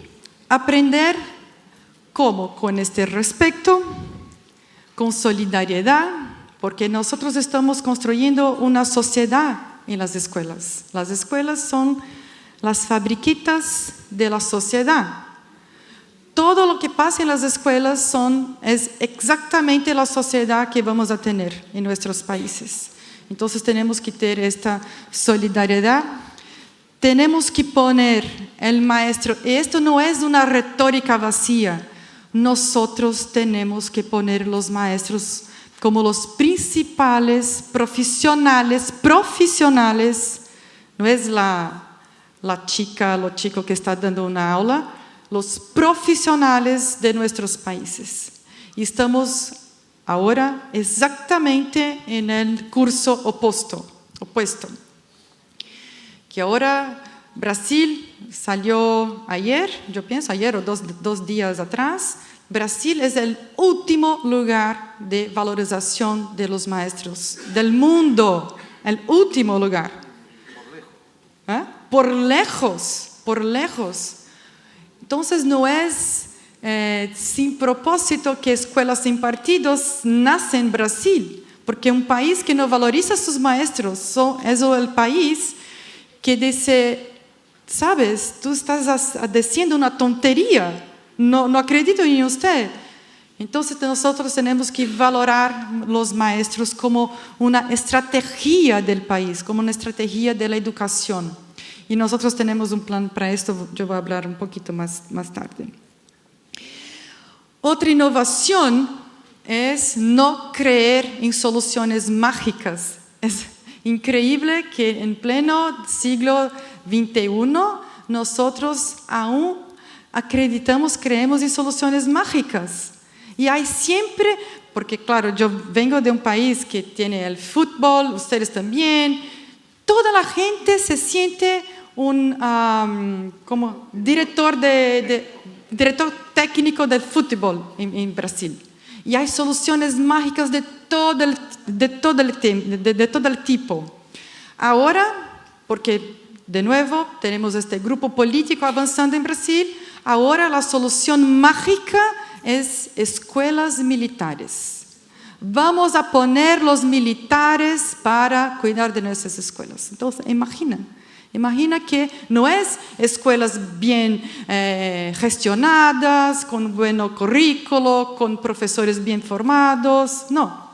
C: aprender cómo, con este respeto, con solidaridad, porque nosotros estamos construyendo una sociedad en las escuelas. Las escuelas son las fabriquitas de la sociedad. Todo lo que pasa en las escuelas es exactamente la sociedad que vamos a tener en nuestros países. Entonces tenemos que tener esta solidaridad. Tenemos que poner el maestro, y esto no es una retórica vacía, nosotros tenemos que poner los maestros como los principales profesionales, no es la chica, lo chico que está dando una aula, los profesionales de nuestros países. Y estamos ahora exactamente en el curso opuesto. Que ahora Brasil salió ayer, yo pienso ayer o dos días atrás, Brasil es el último lugar de valorización de los maestros del mundo, el último lugar. Por lejos. Entonces no es sin propósito que escuelas sin partidos nacen en Brasil, porque un país que no valoriza a sus maestros es el país que dice, sabes, tú estás diciendo una tontería, no acredito en usted. Entonces nosotros tenemos que valorar los maestros como una estrategia del país, como una estrategia de la educación. Y nosotros tenemos un plan para esto, yo voy a hablar un poquito más tarde. Otra innovación es no creer en soluciones mágicas. Es increíble que en pleno siglo XXI nosotros aún creemos en soluciones mágicas. Y hay siempre, porque claro, yo vengo de un país que tiene el fútbol, ustedes también, toda la gente se siente como director técnico del fútbol en Brasil. Y hay soluciones mágicas de todo el tipo. Ahora, porque de nuevo tenemos este grupo político avanzando en Brasil, ahora la solución mágica es escuelas militares. Vamos a poner los militares para cuidar de nuestras escuelas. Entonces, imagina que no es escuelas bien gestionadas, con buen currículo, con profesores bien formados. No,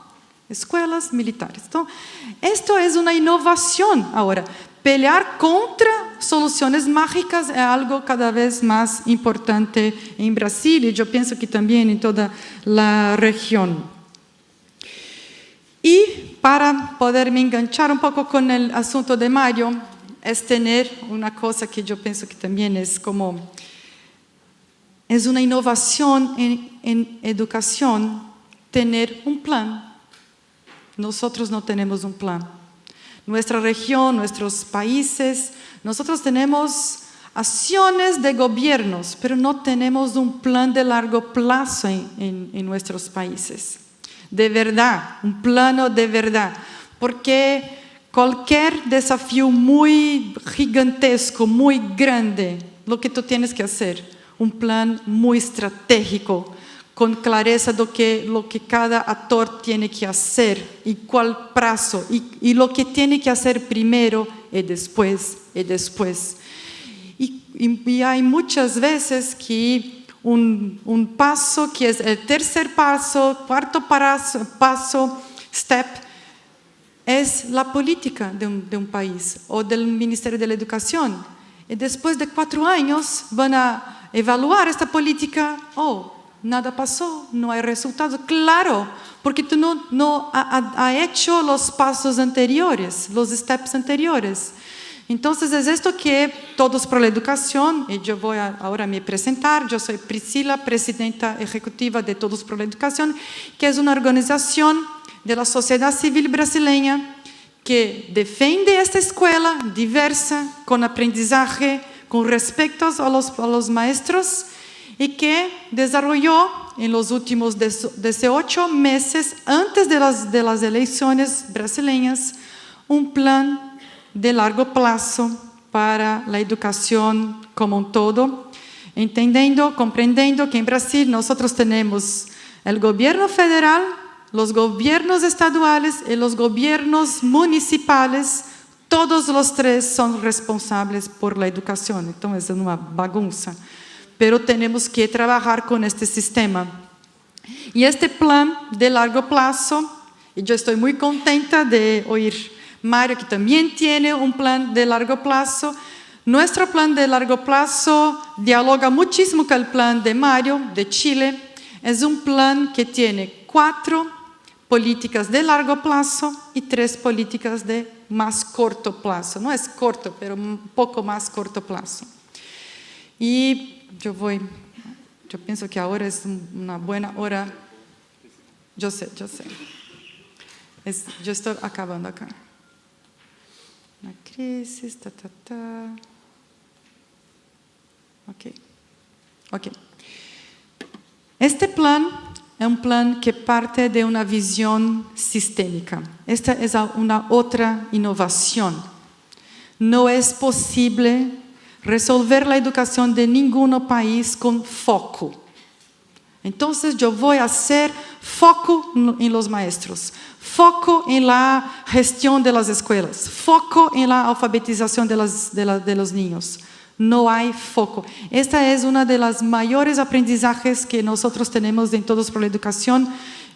C: escuelas militares. Entonces, esto es una innovación ahora. Pelear contra soluciones mágicas es algo cada vez más importante en Brasil y yo pienso que también en toda la región. Y para poderme enganchar un poco con el asunto de mayo, es tener una cosa que yo pienso que también es una innovación en educación, tener un plan. Nosotros no tenemos un plan. nuestra región, nuestros países, nosotros tenemos acciones de gobiernos, pero no tenemos un plan de largo plazo en nuestros países. De verdad, un plano de verdad, porque cualquier desafío muy gigantesco, muy grande, lo que tú tienes que hacer, un plan muy estratégico, con clareza de lo que cada actor tiene que hacer y cuál plazo, y lo que tiene que hacer primero y después, y después. Y hay muchas veces que un paso, que es el tercer paso, cuarto paso, step, es la política de un país o del Ministerio de la Educación. Y después de 4 años van a evaluar esta política. Nada pasó, no hay resultados. Claro, porque tú no has hecho los pasos anteriores, los steps anteriores. Entonces es esto que Todos por la Educación, y yo voy ahora a me presentar. Yo soy Priscila, presidenta ejecutiva de Todos por la Educación, que es una organización de la sociedad civil brasileña que defiende esta escuela diversa, con aprendizaje, con respeto a los maestros, y que desarrolló en los últimos 18 meses, antes de las elecciones brasileñas, un plan de largo plazo para la educación como un todo, comprendiendo que en Brasil nosotros tenemos el gobierno federal, los gobiernos estaduales y los gobiernos municipales. Todos los 3 son responsables por la educación. Entonces es una bagunza. Pero tenemos que trabajar con este sistema. Y este plan de largo plazo, y yo estoy muy contenta de oír Mario, que también tiene un plan de largo plazo. Nuestro plan de largo plazo dialoga muchísimo con el plan de Mario, de Chile. Es un plan que tiene 4 políticas de largo plazo y 3 políticas de más corto plazo. No es corto, pero un poco más corto plazo. Y yo pienso que ahora es una buena hora. Yo sé. Yo estoy acabando acá. Una crisis, Ok. Este plan es un plan que parte de una visión sistémica. Esta es una otra innovación. No es posible resolver la educación de ningún país con foco. Entonces yo voy a hacer foco en los maestros, foco en la gestión de las escuelas, foco en la alfabetización de los niños. No hay foco. Esta es una de las mayores aprendizajes que nosotros tenemos en Todos por la Educación,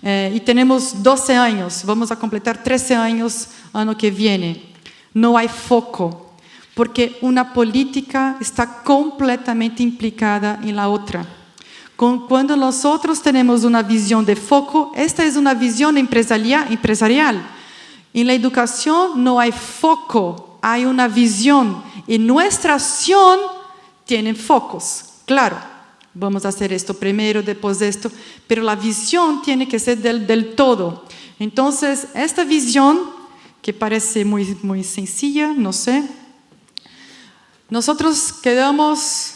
C: y tenemos 12 años, vamos a completar 13 años año que viene. No hay foco, porque una política está completamente implicada en la otra. Cuando nosotros tenemos una visión de foco, esta es una visión empresarial. En la educación no hay foco, hay una visión. Y nuestra acción tiene focos. Claro, vamos a hacer esto primero, después de esto, pero la visión tiene que ser del todo. Entonces, esta visión, que parece muy, muy sencilla, no sé, nosotros quedamos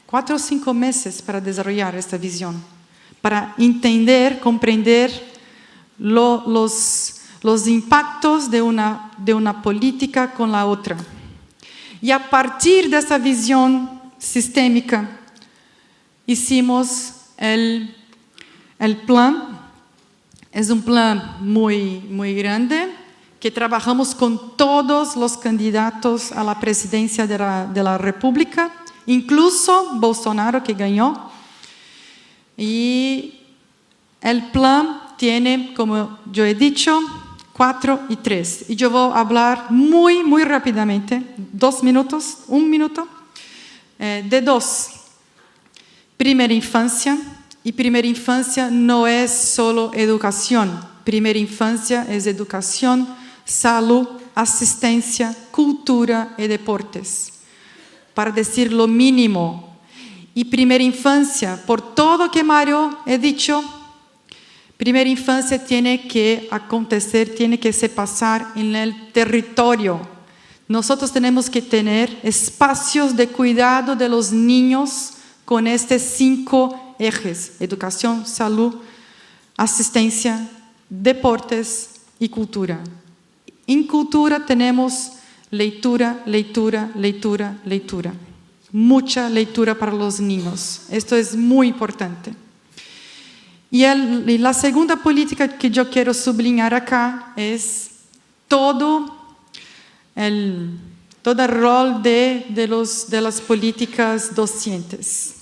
C: 4 o 5 meses para desarrollar esta visión, para entender, comprender los impactos de una política con la otra. Y a partir de esa visión sistémica, hicimos el plan. Es un plan muy, muy grande, que trabajamos con todos los candidatos a la presidencia de la República, incluso Bolsonaro, que ganó. Y el plan tiene, como yo he dicho, 4 y 3. Y yo voy a hablar muy, muy rápidamente, 2 minutos, 1 minuto, de 2. Primera infancia. Y primera infancia no es solo educación. Primera infancia es educación, salud, asistencia, cultura y deportes. Para decir lo mínimo. Y primera infancia, por todo que Mario ha dicho, Primera infancia tiene que acontecer, tiene que se pasar en el territorio. Nosotros tenemos que tener espacios de cuidado de los niños con estos 5 ejes: educación, salud, asistencia, deportes y cultura. En cultura tenemos lectura, lectura, lectura, lectura. Mucha lectura para los niños. Esto es muy importante. Y la segunda política que yo quiero subrayar acá es todo el rol de las políticas docentes.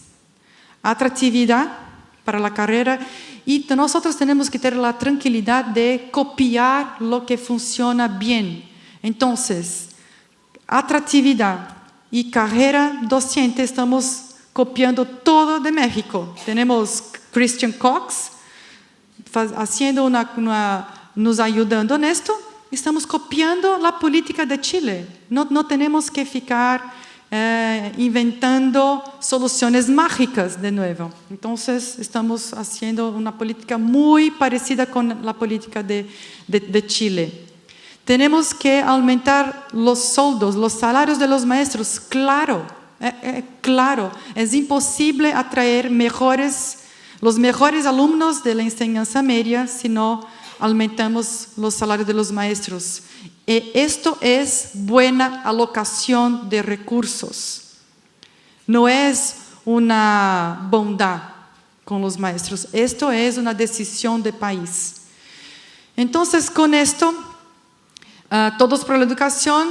C: Atractividad para la carrera, y nosotros tenemos que tener la tranquilidad de copiar lo que funciona bien. Entonces, atractividad y carrera docente, estamos copiando todo de México. Tenemos Christian Cox haciendo nos ayudando en esto. Estamos copiando la política de Chile. No tenemos que ficar inventando soluciones mágicas de nuevo. Entonces, estamos haciendo una política muy parecida con la política de Chile. Tenemos que aumentar los sueldos, los salarios de los maestros. Claro, claro. Es imposible atraer los mejores alumnos de la enseñanza media si no aumentamos los salarios de los maestros. Esto es buena alocación de recursos. No es una bondad con los maestros. Esto es una decisión de país. Entonces, con esto, Todos por la Educación,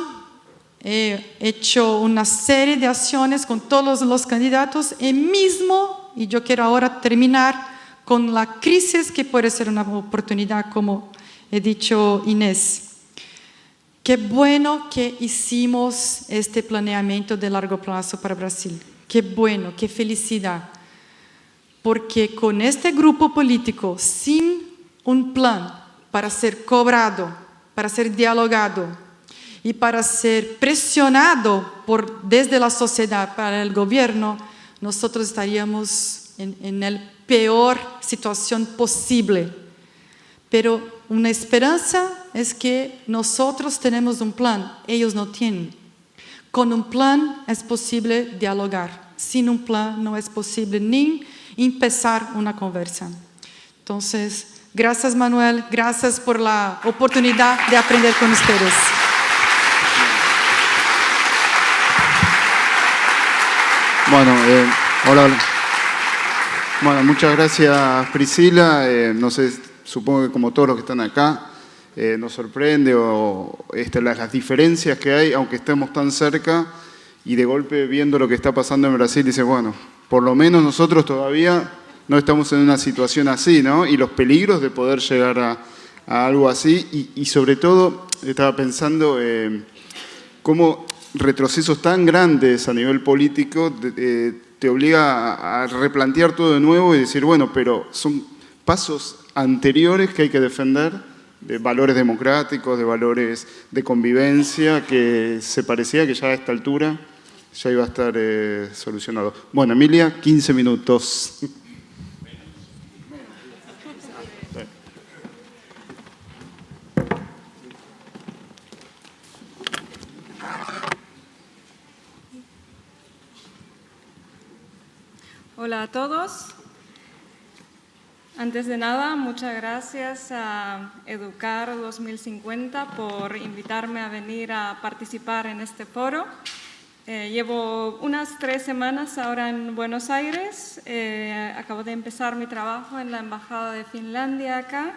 C: he hecho una serie de acciones con todos los candidatos y yo quiero ahora terminar con la crisis, que puede ser una oportunidad, como he dicho Inés. Qué bueno que hicimos este planeamiento de largo plazo para Brasil. Qué bueno, qué felicidad. Porque con este grupo político, sin un plan para ser cobrado, para ser dialogado y para ser presionado desde la sociedad para el gobierno, nosotros estaríamos en la peor situación posible. Pero una esperanza es que nosotros tenemos un plan, ellos no tienen. Con un plan es posible dialogar. Sin un plan no es posible ni empezar una conversa. Entonces, gracias Manuel, gracias por la oportunidad de aprender con ustedes.
A: Bueno, hola. Bueno, muchas gracias Priscila. No sé, supongo que como todos los que están acá, nos sorprende las diferencias que hay, aunque estemos tan cerca, y de golpe viendo lo que está pasando en Brasil, dice, bueno, por lo menos nosotros todavía no estamos en una situación así, ¿no? Y los peligros de poder llegar a algo así, y sobre todo estaba pensando cómo retrocesos tan grandes a nivel político te obliga a replantear todo de nuevo y decir, bueno, pero son pasos anteriores que hay que defender, de valores democráticos, de valores de convivencia, que se parecía que ya a esta altura ya iba a estar solucionado. Bueno, Emilia, 15 minutos.
D: Hola a todos. Antes de nada, muchas gracias a Educar 2050 por invitarme a venir a participar en este foro. Llevo unas 3 semanas ahora en Buenos Aires. Acabo de empezar mi trabajo en la Embajada de Finlandia acá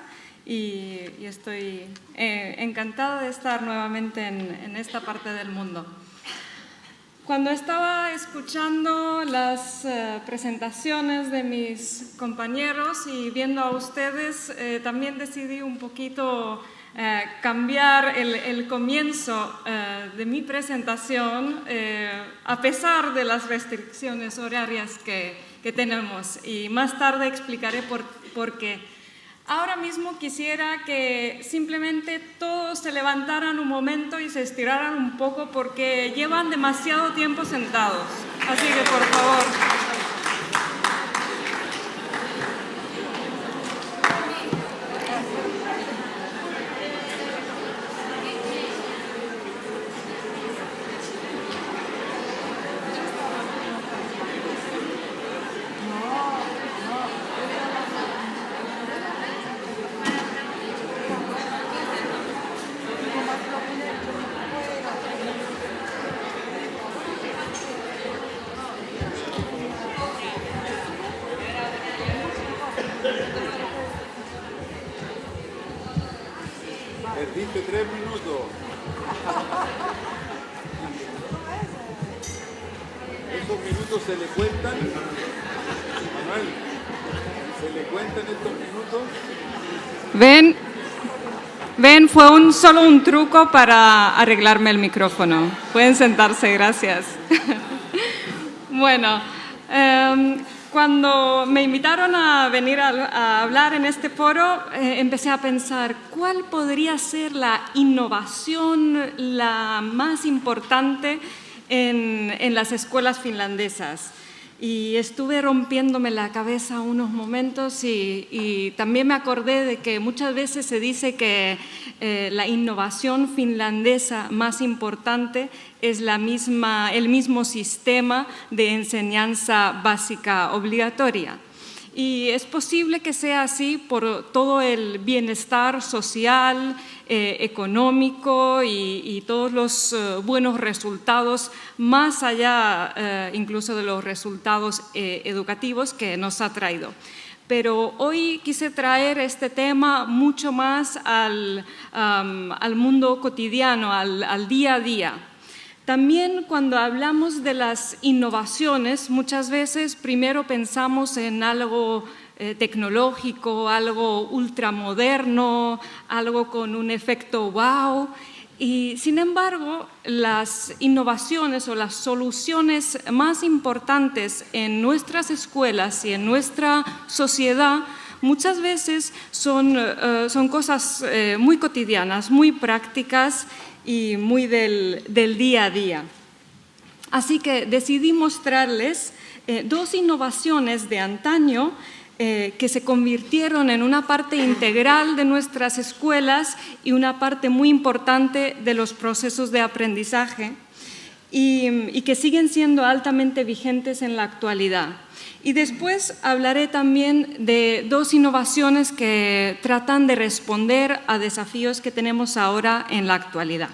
D: y estoy encantada de estar nuevamente en esta parte del mundo. Cuando estaba escuchando las presentaciones de mis compañeros y viendo a ustedes, también decidí un poquito cambiar el comienzo de mi presentación a pesar de las restricciones horarias que tenemos. Y más tarde explicaré por qué. Ahora mismo quisiera que simplemente todos se levantaran un momento y se estiraran un poco porque llevan demasiado tiempo sentados. Así que, por favor.
B: 3 minutos. ¿Esos minutos se le cuentan? Manuel, ¿se le cuentan estos minutos?
D: Ven, fue solo un truco para arreglarme el micrófono. Pueden sentarse, gracias. Bueno, cuando me invitaron a venir a hablar en este foro, empecé a pensar cuál podría ser la innovación la más importante en las escuelas finlandesas. Y estuve rompiéndome la cabeza unos momentos y también me acordé de que muchas veces se dice que la innovación finlandesa más importante es el mismo sistema de enseñanza básica obligatoria. Y es posible que sea así por todo el bienestar social, económico y todos los buenos resultados, más allá incluso de los resultados educativos que nos ha traído. Pero hoy quise traer este tema mucho más al mundo cotidiano, al día a día. También cuando hablamos de las innovaciones, muchas veces primero pensamos en algo tecnológico, algo ultramoderno, algo con un efecto wow. Y sin embargo, las innovaciones o las soluciones más importantes en nuestras escuelas y en nuestra sociedad muchas veces son cosas muy cotidianas, muy prácticas y muy del día a día. Así que decidí mostrarles 2 innovaciones de antaño que se convirtieron en una parte integral de nuestras escuelas y una parte muy importante de los procesos de aprendizaje y que siguen siendo altamente vigentes en la actualidad. Y después hablaré también de 2 innovaciones que tratan de responder a desafíos que tenemos ahora en la actualidad.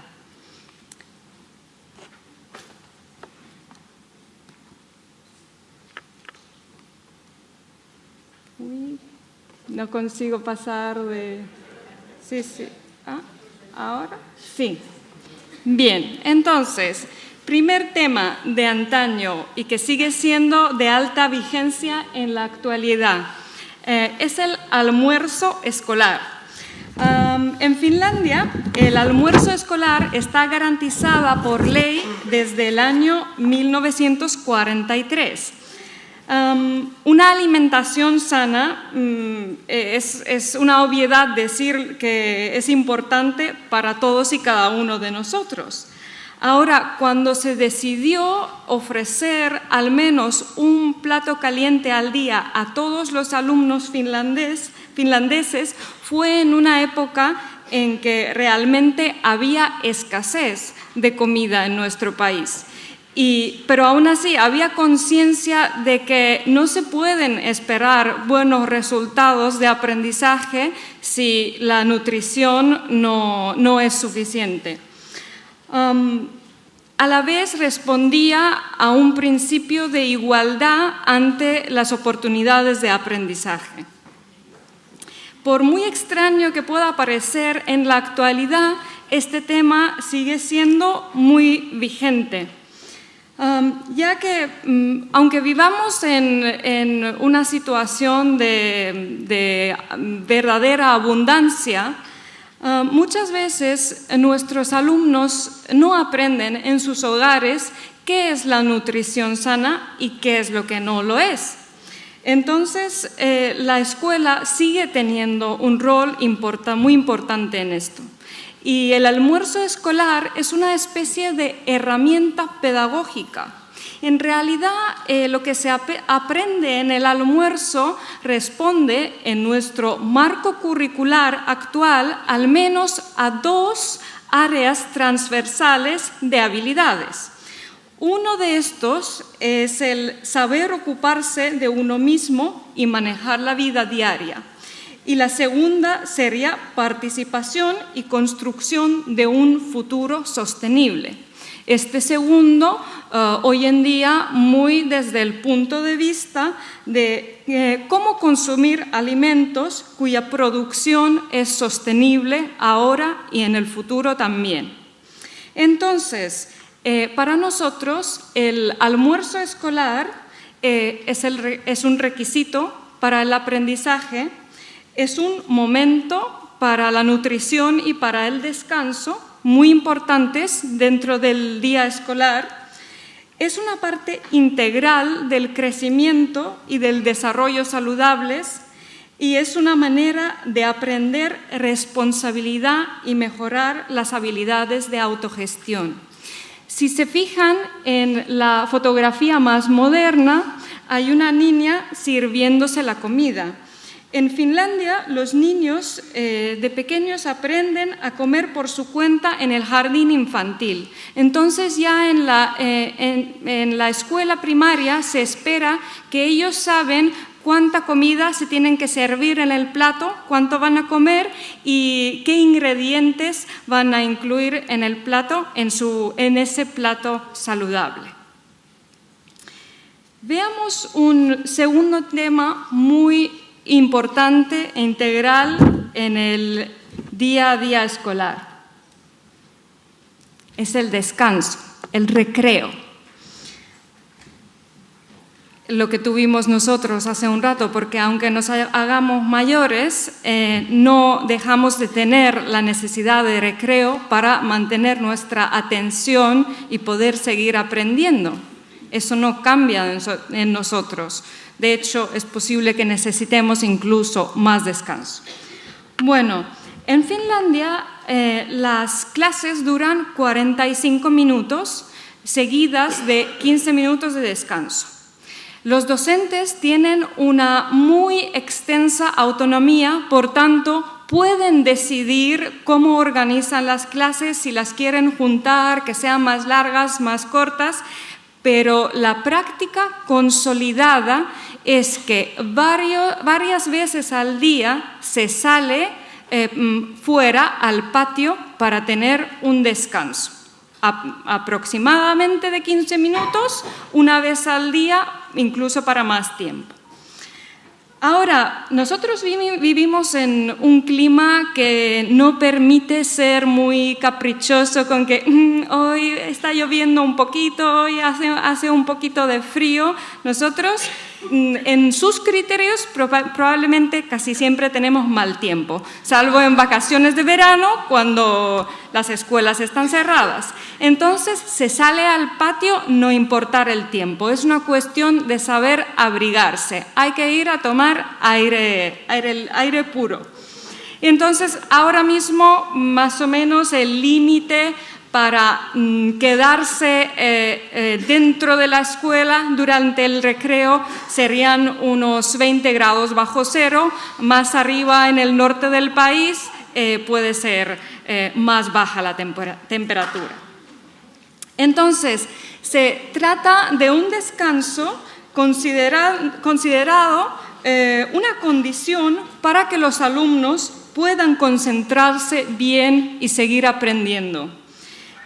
D: No consigo pasar de... Sí. ¿Ahora? Sí. Bien, entonces, primer tema de antaño y que sigue siendo de alta vigencia en la actualidad es el almuerzo escolar. En Finlandia, el almuerzo escolar está garantizada por ley desde el año 1943. Una alimentación sana es una obviedad decir que es importante para todos y cada uno de nosotros. Ahora, cuando se decidió ofrecer al menos un plato caliente al día a todos los alumnos finlandeses, fue en una época en que realmente había escasez de comida en nuestro país. Pero aún así había conciencia de que no se pueden esperar buenos resultados de aprendizaje si la nutrición no es suficiente. A la vez respondía a un principio de igualdad ante las oportunidades de aprendizaje. Por muy extraño que pueda parecer en la actualidad, este tema sigue siendo muy vigente. Ya que, aunque vivamos en una situación de verdadera abundancia, muchas veces nuestros alumnos no aprenden en sus hogares qué es la nutrición sana y qué es lo que no lo es. Entonces, la escuela sigue teniendo un rol muy importante en esto. Y el almuerzo escolar es una especie de herramienta pedagógica. En realidad, lo que se aprende en el almuerzo responde en nuestro marco curricular actual al menos a 2 áreas transversales de habilidades. Uno de estos es el saber ocuparse de uno mismo y manejar la vida diaria. Y la segunda sería participación y construcción de un futuro sostenible. Este segundo, hoy en día, muy desde el punto de vista de cómo consumir alimentos cuya producción es sostenible ahora y en el futuro también. Entonces, para nosotros, el almuerzo escolar es un requisito para el aprendizaje, es un momento para la nutrición y para el descanso, muy importantes dentro del día escolar. Es una parte integral del crecimiento y del desarrollo saludables y es una manera de aprender responsabilidad y mejorar las habilidades de autogestión. Si se fijan en la fotografía más moderna, hay una niña sirviéndose la comida. En Finlandia, los niños de pequeños aprenden a comer por su cuenta en el jardín infantil. Entonces, ya en la escuela primaria se espera que ellos saben cuánta comida se tienen que servir en el plato, cuánto van a comer y qué ingredientes van a incluir en el plato, en ese plato saludable. Veamos un segundo tema muy importante e integral en el día a día escolar. Es el descanso, el recreo. Lo que tuvimos nosotros hace un rato, porque aunque nos hagamos mayores, no dejamos de tener la necesidad de recreo para mantener nuestra atención y poder seguir aprendiendo. Eso no cambia en nosotros. De hecho, es posible que necesitemos incluso más descanso. Bueno, en Finlandia las clases duran 45 minutos, seguidas de 15 minutos de descanso. Los docentes tienen una muy extensa autonomía, por tanto, pueden decidir cómo organizan las clases, si las quieren juntar, que sean más largas, más cortas, pero la práctica consolidada es que varias veces al día se sale fuera al patio para tener un descanso. Aproximadamente de 15 minutos, una vez al día, incluso para más tiempo. Ahora, nosotros vivimos en un clima que no permite ser muy caprichoso con que hoy está lloviendo un poquito, hoy hace un poquito de frío. Nosotros, en sus criterios, probablemente casi siempre tenemos mal tiempo, salvo en vacaciones de verano, cuando las escuelas están cerradas. Entonces, se sale al patio, no importar el tiempo. Es una cuestión de saber abrigarse. Hay que ir a tomar aire puro. Entonces, ahora mismo, más o menos, el límite para quedarse dentro de la escuela durante el recreo serían unos 20 grados bajo cero. Más arriba, en el norte del país, puede ser más baja la temperatura. Entonces, se trata de un descanso considerado una condición para que los alumnos puedan concentrarse bien y seguir aprendiendo.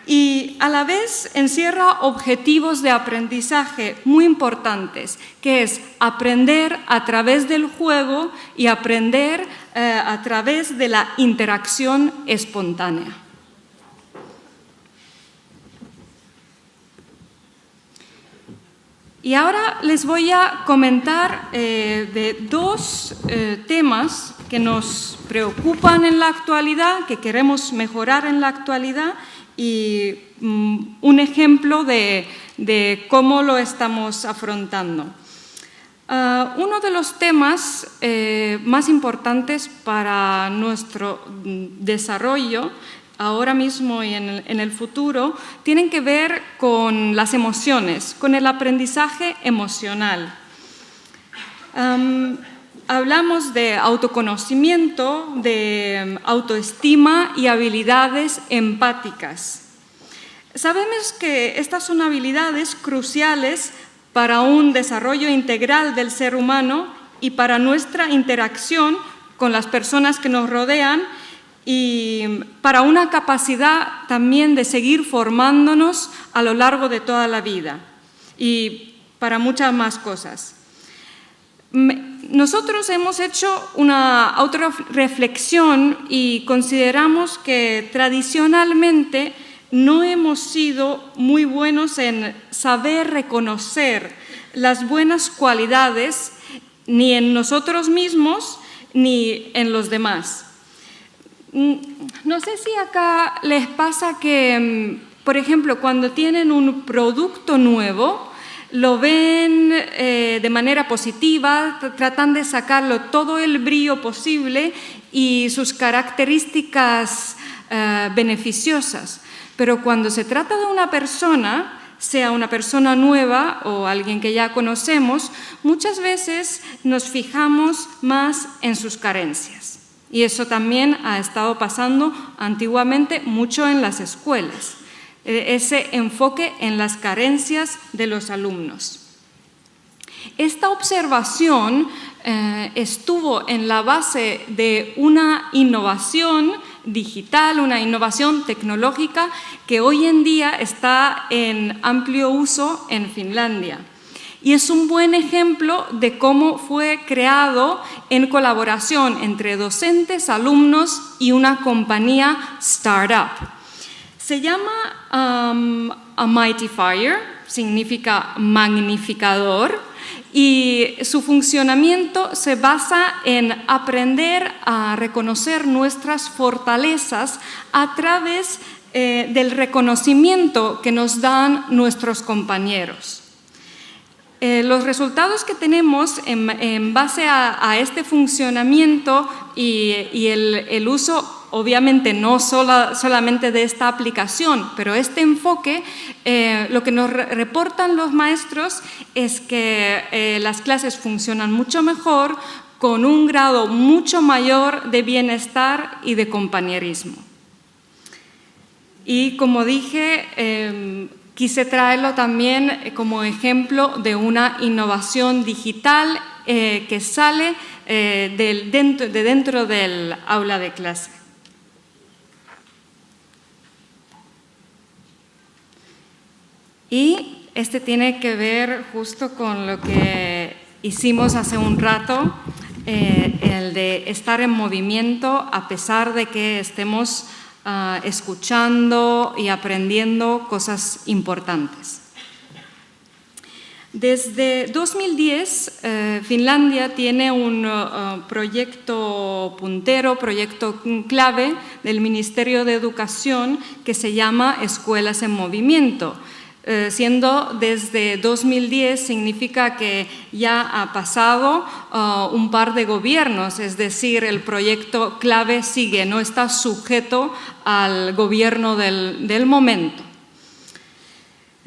D: Y a la vez encierra objetivos de aprendizaje muy importantes, que es aprender a través del juego y aprender a través de la interacción espontánea. Y ahora les voy a comentar de dos temas que nos preocupan en la actualidad, que queremos mejorar en la actualidad, y un ejemplo de cómo lo estamos afrontando. Uno de los temas más importantes para nuestro desarrollo ahora mismo y en el futuro tienen que ver con las emociones, con el aprendizaje emocional. Hablamos de autoconocimiento, de autoestima y habilidades empáticas. Sabemos que estas son habilidades cruciales para un desarrollo integral del ser humano y para nuestra interacción con las personas que nos rodean y para una capacidad también de seguir formándonos a lo largo de toda la vida y para muchas más cosas. Nosotros hemos hecho una autorreflexión y consideramos que tradicionalmente no hemos sido muy buenos en saber reconocer las buenas cualidades ni en nosotros mismos ni en los demás. No sé si acá les pasa que, por ejemplo, cuando tienen un producto nuevo, lo ven de manera positiva, tratan de sacarlo todo el brillo posible y sus características beneficiosas. Pero cuando se trata de una persona, sea una persona nueva o alguien que ya conocemos, muchas veces nos fijamos más en sus carencias. Y eso también ha estado pasando antiguamente mucho en las escuelas, ese enfoque en las carencias de los alumnos. Esta observación estuvo en la base de una innovación digital, una innovación tecnológica que hoy en día está en amplio uso en Finlandia. Y es un buen ejemplo de cómo fue creado en colaboración entre docentes, alumnos y una compañía startup. Se llama A Mighty Fire, significa magnificador, y su funcionamiento se basa en aprender a reconocer nuestras fortalezas a través del reconocimiento que nos dan nuestros compañeros. Los resultados que tenemos en base a este funcionamiento y el uso, obviamente no solamente de esta aplicación, pero este enfoque, lo que nos reportan los maestros es que las clases funcionan mucho mejor, con un grado mucho mayor de bienestar y de compañerismo. Y como dije, quise traerlo también como ejemplo de una innovación digital que sale dentro del aula de clase. Y este tiene que ver justo con lo que hicimos hace un rato, el de estar en movimiento a pesar de que estemos escuchando y aprendiendo cosas importantes. Desde 2010, Finlandia tiene un proyecto puntero, proyecto clave del Ministerio de Educación que se llama Escuelas en Movimiento. Siendo desde 2010 significa que ya ha pasado un par de gobiernos, es decir, el proyecto clave sigue, no está sujeto al gobierno del momento.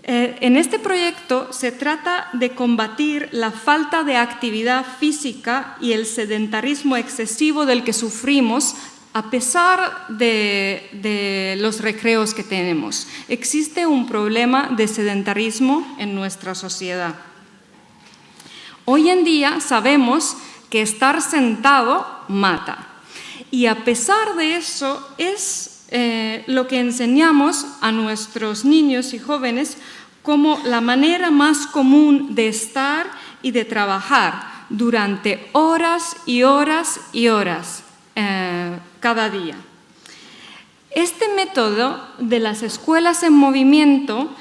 D: En este proyecto se trata de combatir la falta de actividad física y el sedentarismo excesivo del que sufrimos a pesar de los recreos que tenemos. Existe un problema de sedentarismo en nuestra sociedad. Hoy en día sabemos que estar sentado mata. Y a pesar de eso es lo que enseñamos a nuestros niños y jóvenes como la manera más común de estar y de trabajar durante horas y horas y horas. Cada día. Este método de las escuelas en movimiento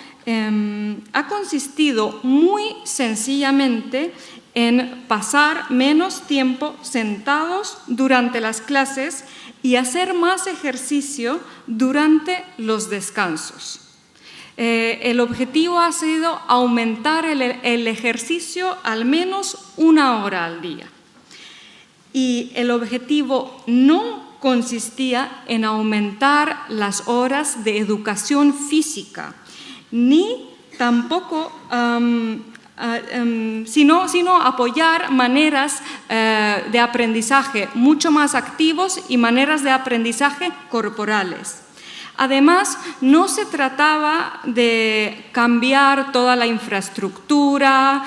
D: ha consistido muy sencillamente en pasar menos tiempo sentados durante las clases y hacer más ejercicio durante los descansos. El objetivo ha sido aumentar el ejercicio al menos 1 hora al día. Y el objetivo no consistía en aumentar las horas de educación física, ni tampoco, sino apoyar maneras de aprendizaje mucho más activos y maneras de aprendizaje corporales. Además, no se trataba de cambiar toda la infraestructura,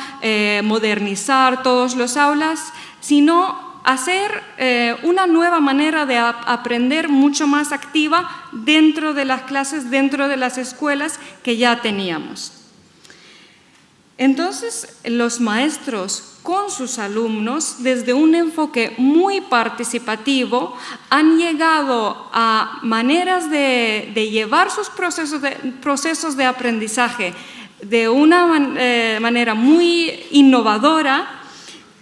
D: modernizar todos los aulas, sino hacer una nueva manera de aprender mucho más activa dentro de las clases, dentro de las escuelas que ya teníamos. Entonces, los maestros con sus alumnos, desde un enfoque muy participativo, han llegado a maneras de llevar sus procesos de aprendizaje de una manera muy innovadora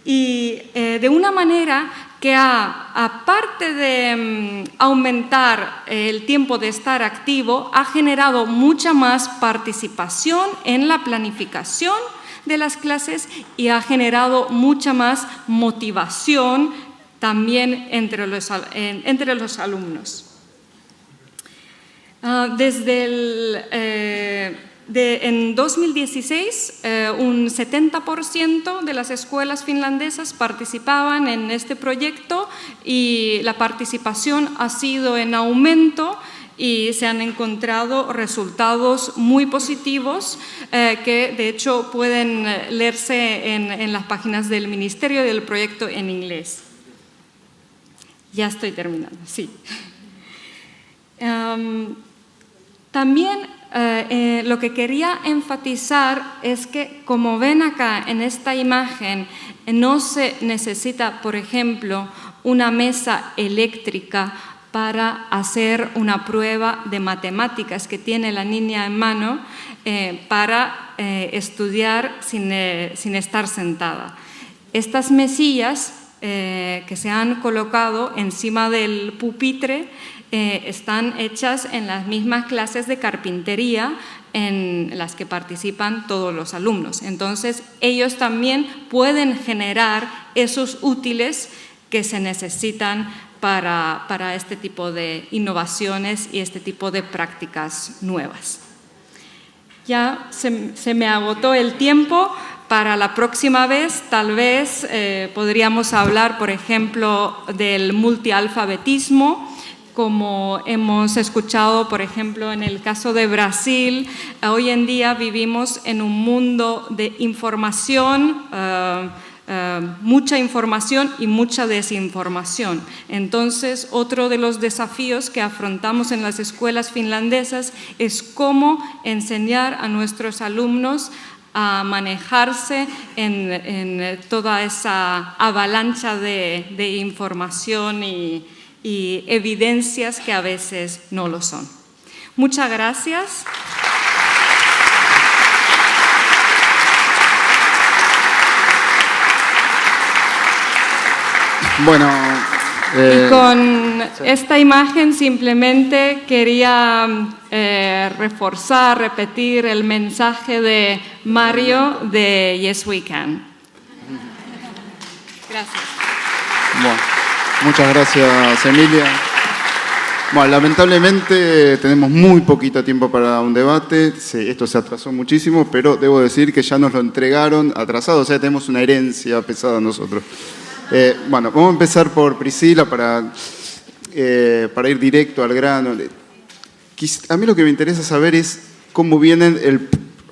D: y de una manera que aparte de aumentar el tiempo de estar activo, ha generado mucha más participación en la planificación de las clases y ha generado mucha más motivación también entre los alumnos. En 2016, un 70% de las escuelas finlandesas participaban en este proyecto y la participación ha sido en aumento y se han encontrado resultados muy positivos que de hecho pueden leerse en las páginas del Ministerio del proyecto en inglés. Ya estoy terminando, sí. También lo que quería enfatizar es que, como ven acá en esta imagen, no se necesita, por ejemplo, una mesa eléctrica para hacer una prueba de matemáticas que tiene la niña en mano para estudiar sin estar sentada. Estas mesillas que se han colocado encima del pupitre están hechas en las mismas clases de carpintería en las que participan todos los alumnos. Entonces, ellos también pueden generar esos útiles que se necesitan para este tipo de innovaciones y este tipo de prácticas nuevas. Ya se me agotó el tiempo. Para la próxima vez, tal vez podríamos hablar, por ejemplo, del multialfabetismo, como hemos escuchado, por ejemplo, en el caso de Brasil. Hoy en día vivimos en un mundo de información, mucha información y mucha desinformación. Entonces, otro de los desafíos que afrontamos en las escuelas finlandesas es cómo enseñar a nuestros alumnos a manejarse en toda esa avalancha de información y evidencias que a veces no lo son. Muchas gracias.
A: Bueno,
D: y con esta imagen simplemente quería reforzar, repetir el mensaje de Mario de Yes We Can. Gracias.
A: Bueno, muchas gracias, Emilia. Bueno, lamentablemente tenemos muy poquito tiempo para un debate. Sí, esto se atrasó muchísimo, pero debo decir que ya nos lo entregaron atrasado, o sea, tenemos una herencia pesada nosotros. Bueno, vamos a empezar por Priscila para ir directo al grano. A mí lo que me interesa saber es cómo vienen,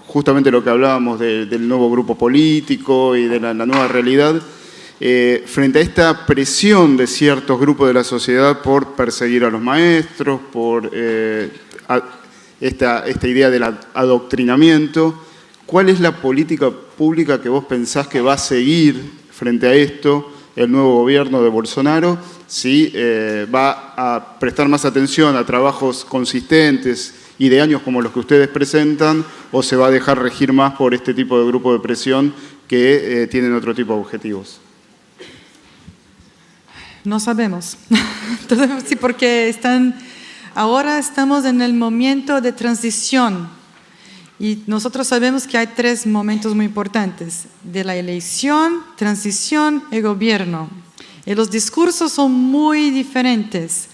A: justamente lo que hablábamos del nuevo grupo político y de la nueva realidad, frente a esta presión de ciertos grupos de la sociedad por perseguir a los maestros, por esta idea del adoctrinamiento. ¿Cuál es la política pública que vos pensás que va a seguir frente a esto el nuevo gobierno de Bolsonaro? Si va a prestar más atención a trabajos consistentes y de años como los que ustedes presentan, o se va a dejar regir más por este tipo de grupo de presión que tienen otro tipo de objetivos.
C: No sabemos. Sí, porque ahora estamos en el momento de transición y nosotros sabemos que hay 3 momentos muy importantes: de la elección, transición y gobierno. Y los discursos son muy diferentes.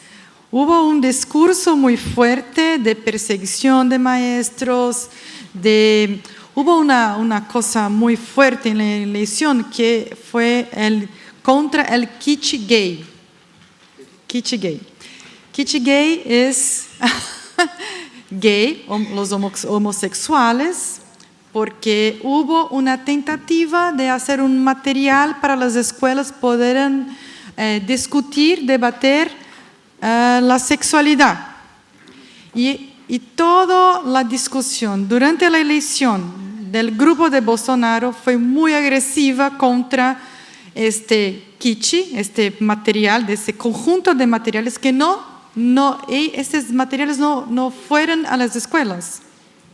C: Hubo un discurso muy fuerte de persecución de maestros, hubo una cosa muy fuerte en la elección que fue contra el kitsch gay. Kitsch gay. Kitsch gay es gay, los homosexuales, porque hubo una tentativa de hacer un material para las escuelas poderán discutir, debatir la sexualidad. Y toda la discusión durante la elección del grupo de Bolsonaro fue muy agresiva contra este kitsch, este material, de ese conjunto de materiales que estos materiales no fueron a las escuelas.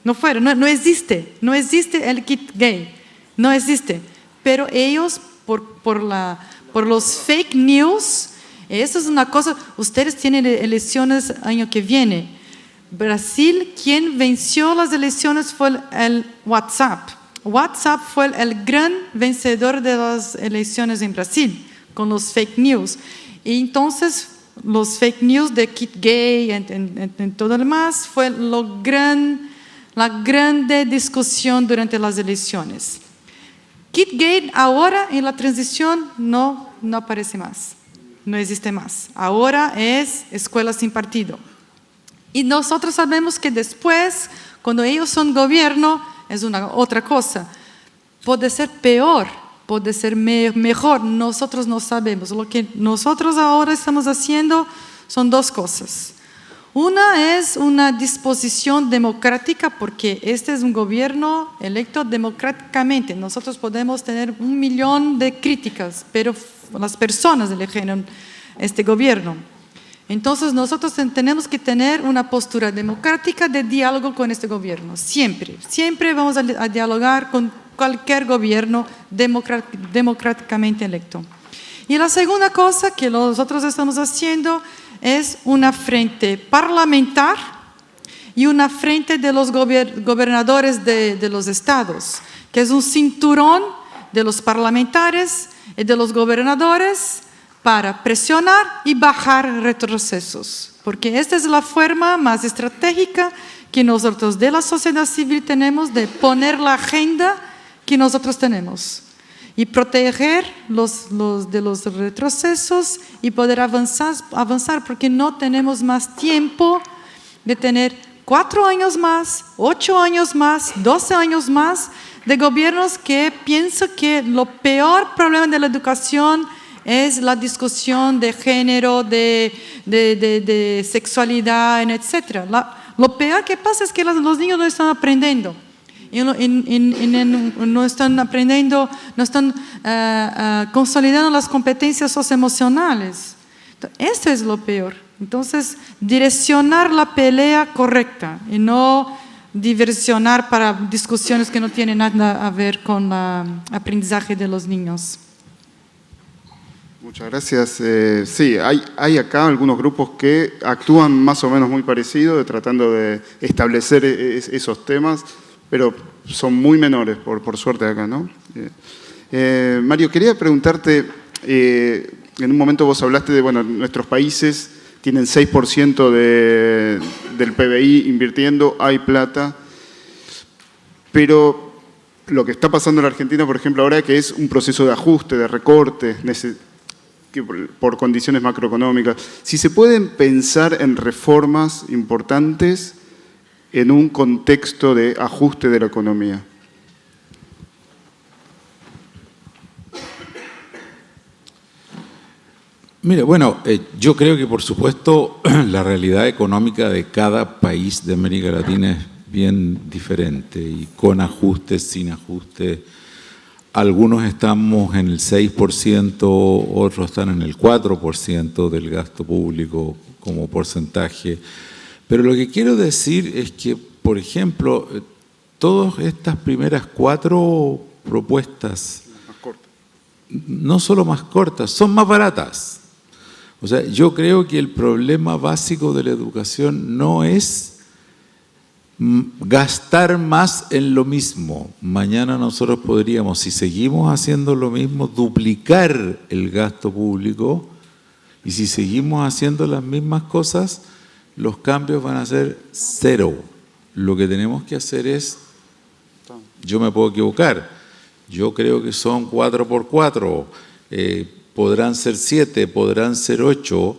C: No existe el kit gay, no existe. Pero ellos, por los fake news, eso es una cosa, ustedes tienen elecciones el año que viene. Brasil, quien venció las elecciones fue el WhatsApp. WhatsApp fue el gran vencedor de las elecciones en Brasil, con los fake news. Y entonces, los fake news de kit gay en todo el demás fue la grande discusión durante las elecciones. Kit gay ahora en la transición no aparece más, no existe más. Ahora es escuela sin partido. Y nosotros sabemos que después, cuando ellos son gobierno, es otra cosa. Puede ser peor, puede ser mejor, nosotros no sabemos. Lo que nosotros ahora estamos haciendo son dos cosas. Una es una disposición democrática, porque este es un gobierno electo democráticamente. Nosotros podemos tener 1 millón de críticas, pero las personas eligieron este gobierno. Entonces nosotros tenemos que tener una postura democrática de diálogo con este gobierno, siempre vamos a dialogar con cualquier gobierno democráticamente electo. Y la segunda cosa que nosotros estamos haciendo es una frente parlamentar y una frente de los gobernadores de los estados, que es un cinturón de los parlamentarios y de los gobernadores para presionar y bajar retrocesos, porque esta es la forma más estratégica que nosotros de la sociedad civil tenemos de poner la agenda que nosotros tenemos y proteger de los retrocesos y poder avanzar, porque no tenemos más tiempo de tener 4 años más, 8 años más, 12 años más de gobiernos que piensan que lo peor problema de la educación es la discusión de género, de sexualidad, etc. Lo peor que pasa es que los niños no están aprendiendo. No están aprendiendo, no están consolidando las competencias socioemocionales. Esto es lo peor. Entonces, direccionar la pelea correcta y no diversionar para discusiones que no tienen nada a ver con el aprendizaje de los niños.
A: Muchas gracias. Sí, hay acá algunos grupos que actúan más o menos muy parecido, tratando de establecer esos temas, pero son muy menores, por suerte acá, ¿no? Mario, quería preguntarte, en un momento vos hablaste de, bueno, nuestros países tienen 6% del PBI invirtiendo, hay plata, pero lo que está pasando en la Argentina, por ejemplo, ahora que es un proceso de ajuste, de recorte, por condiciones macroeconómicas. Si se pueden pensar en reformas importantes en un contexto de ajuste de la economía.
B: Mira, bueno, yo creo que por supuesto la realidad económica de cada país de América Latina es bien diferente y con ajustes, sin ajustes. Algunos estamos en el 6%, otros están en el 4% del gasto público como porcentaje. Pero lo que quiero decir es que, por ejemplo, todas estas primeras 4 propuestas, no solo más cortas, son más baratas. O sea, yo creo que el problema básico de la educación no es gastar más en lo mismo. Mañana nosotros podríamos, si seguimos haciendo lo mismo, duplicar el gasto público, y si seguimos haciendo las mismas cosas, los cambios van a ser 0. Lo que tenemos que hacer es, yo me puedo equivocar, yo creo que son 4 por 4, podrán ser 7, podrán ser 8,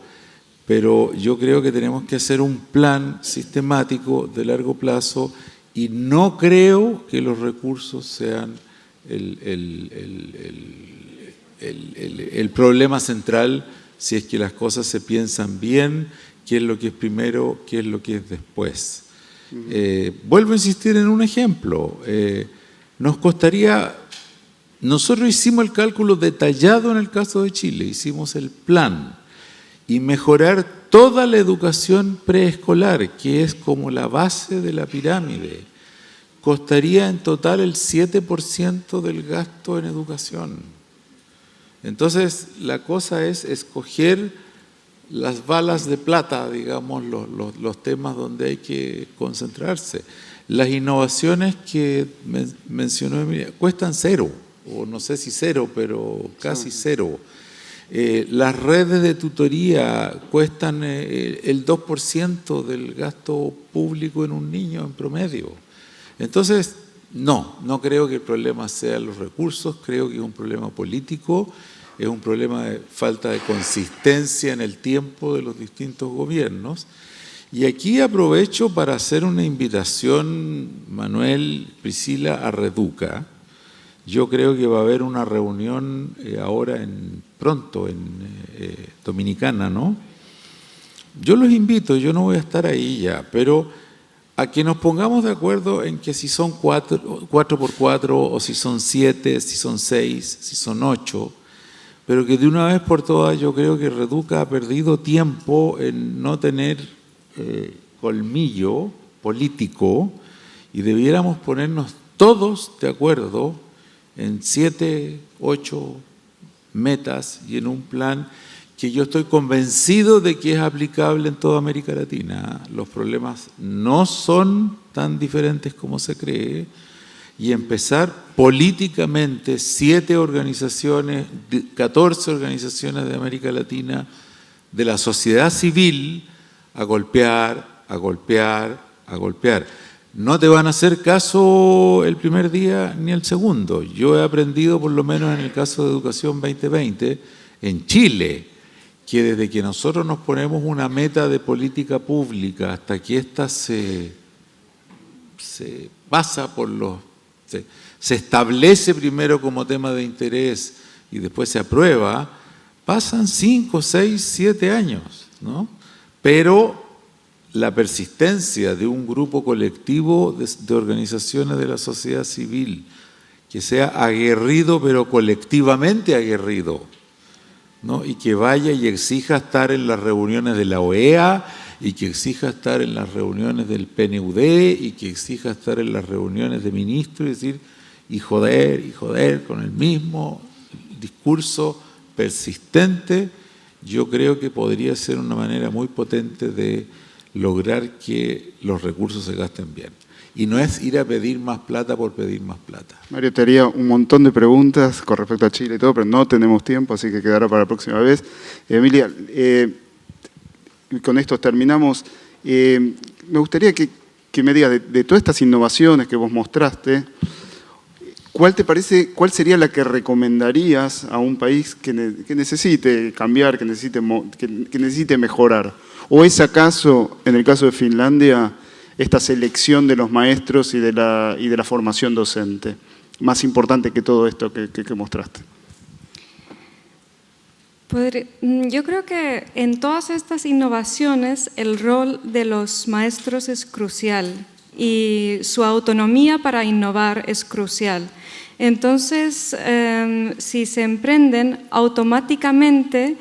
B: pero yo creo que tenemos que hacer un plan sistemático de largo plazo y no creo que los recursos sean el problema central, si es que las cosas se piensan bien, qué es lo que es primero, qué es lo que es después. Vuelvo a insistir en un ejemplo. Nos costaría, nosotros hicimos el cálculo detallado en el caso de Chile, hicimos el plan, y mejorar toda la educación preescolar, que es como la base de la pirámide, costaría en total el 7% del gasto en educación. Entonces, la cosa es escoger las balas de plata, digamos, los temas donde hay que concentrarse. Las innovaciones que mencionó Emilia cuestan cero, o no sé si cero, pero casi cero. Las redes de tutoría cuestan el 2% del gasto público en un niño en promedio. Entonces, no creo que el problema sea los recursos, creo que es un problema político, es un problema de falta de consistencia en el tiempo de los distintos gobiernos. Y aquí aprovecho para hacer una invitación, Manuel, Priscila, a Reduca. Yo creo que va a haber una reunión ahora pronto en Dominicana, ¿no? Yo los invito, yo no voy a estar ahí ya, pero a que nos pongamos de acuerdo en que si son 4x4 o si son 7, si son 6, si son 8, pero que de una vez por todas yo creo que Reduca ha perdido tiempo en no tener colmillo político y debiéramos ponernos todos de acuerdo en 7, 8 metas y en un plan que yo estoy convencido de que es aplicable en toda América Latina. Los problemas no son tan diferentes como se cree y empezar políticamente 7 organizaciones, 14 organizaciones de América Latina de la sociedad civil a golpear, a golpear, a golpear. No te van a hacer caso el primer día ni el segundo. Yo he aprendido, por lo menos en el caso de Educación 2020, en Chile, que desde que nosotros nos ponemos una meta de política pública hasta que ésta se pasa por se establece primero como tema de interés y después se aprueba, pasan 5, 6, 7 años, ¿no? Pero la persistencia de un grupo colectivo de organizaciones de la sociedad civil que sea aguerrido, pero colectivamente aguerrido, ¿no? Y que vaya y exija estar en las reuniones de la OEA y que exija estar en las reuniones del PNUD y que exija estar en las reuniones de ministros y decir, y joder, con el mismo discurso persistente, yo creo que podría ser una manera muy potente de lograr que los recursos se gasten bien. Y no es ir a pedir más plata por pedir más plata.
A: Mario, te haría un montón de preguntas con respecto a Chile y todo, pero no tenemos tiempo, así que quedará para la próxima vez. Emilia, con esto terminamos. Me gustaría que me digas, de todas estas innovaciones que vos mostraste, ¿cuál te parece, cuál sería la que recomendarías a un país que necesite cambiar, que necesite mejorar? ¿O es acaso, en el caso de Finlandia, esta selección de los maestros y de la formación docente más importante que todo esto que mostraste?
D: Yo creo que en todas estas innovaciones el rol de los maestros es crucial y su autonomía para innovar es crucial. Entonces, si se emprenden, automáticamente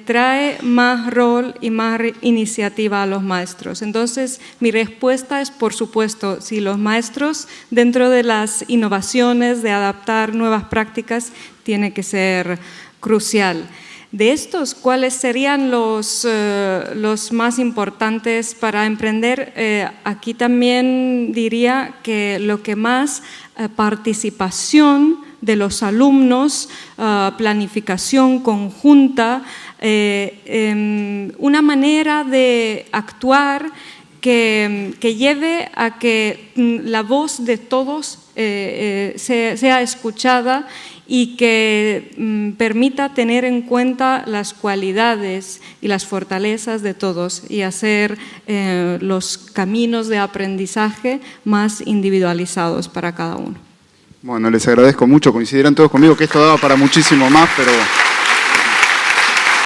D: trae más rol y más iniciativa a los maestros. Entonces, mi respuesta es, por supuesto, si los maestros, dentro de las innovaciones, de adaptar nuevas prácticas, tiene que ser crucial. De estos, ¿cuáles serían los más importantes para emprender? Aquí también diría que lo que más participación de los alumnos, planificación conjunta, una manera de actuar que lleve a que la voz de todos sea escuchada y que permita tener en cuenta las cualidades y las fortalezas de todos y hacer los caminos de aprendizaje más individualizados para cada uno.
A: Bueno, les agradezco mucho, coincidirán todos conmigo que esto daba para muchísimo más, pero...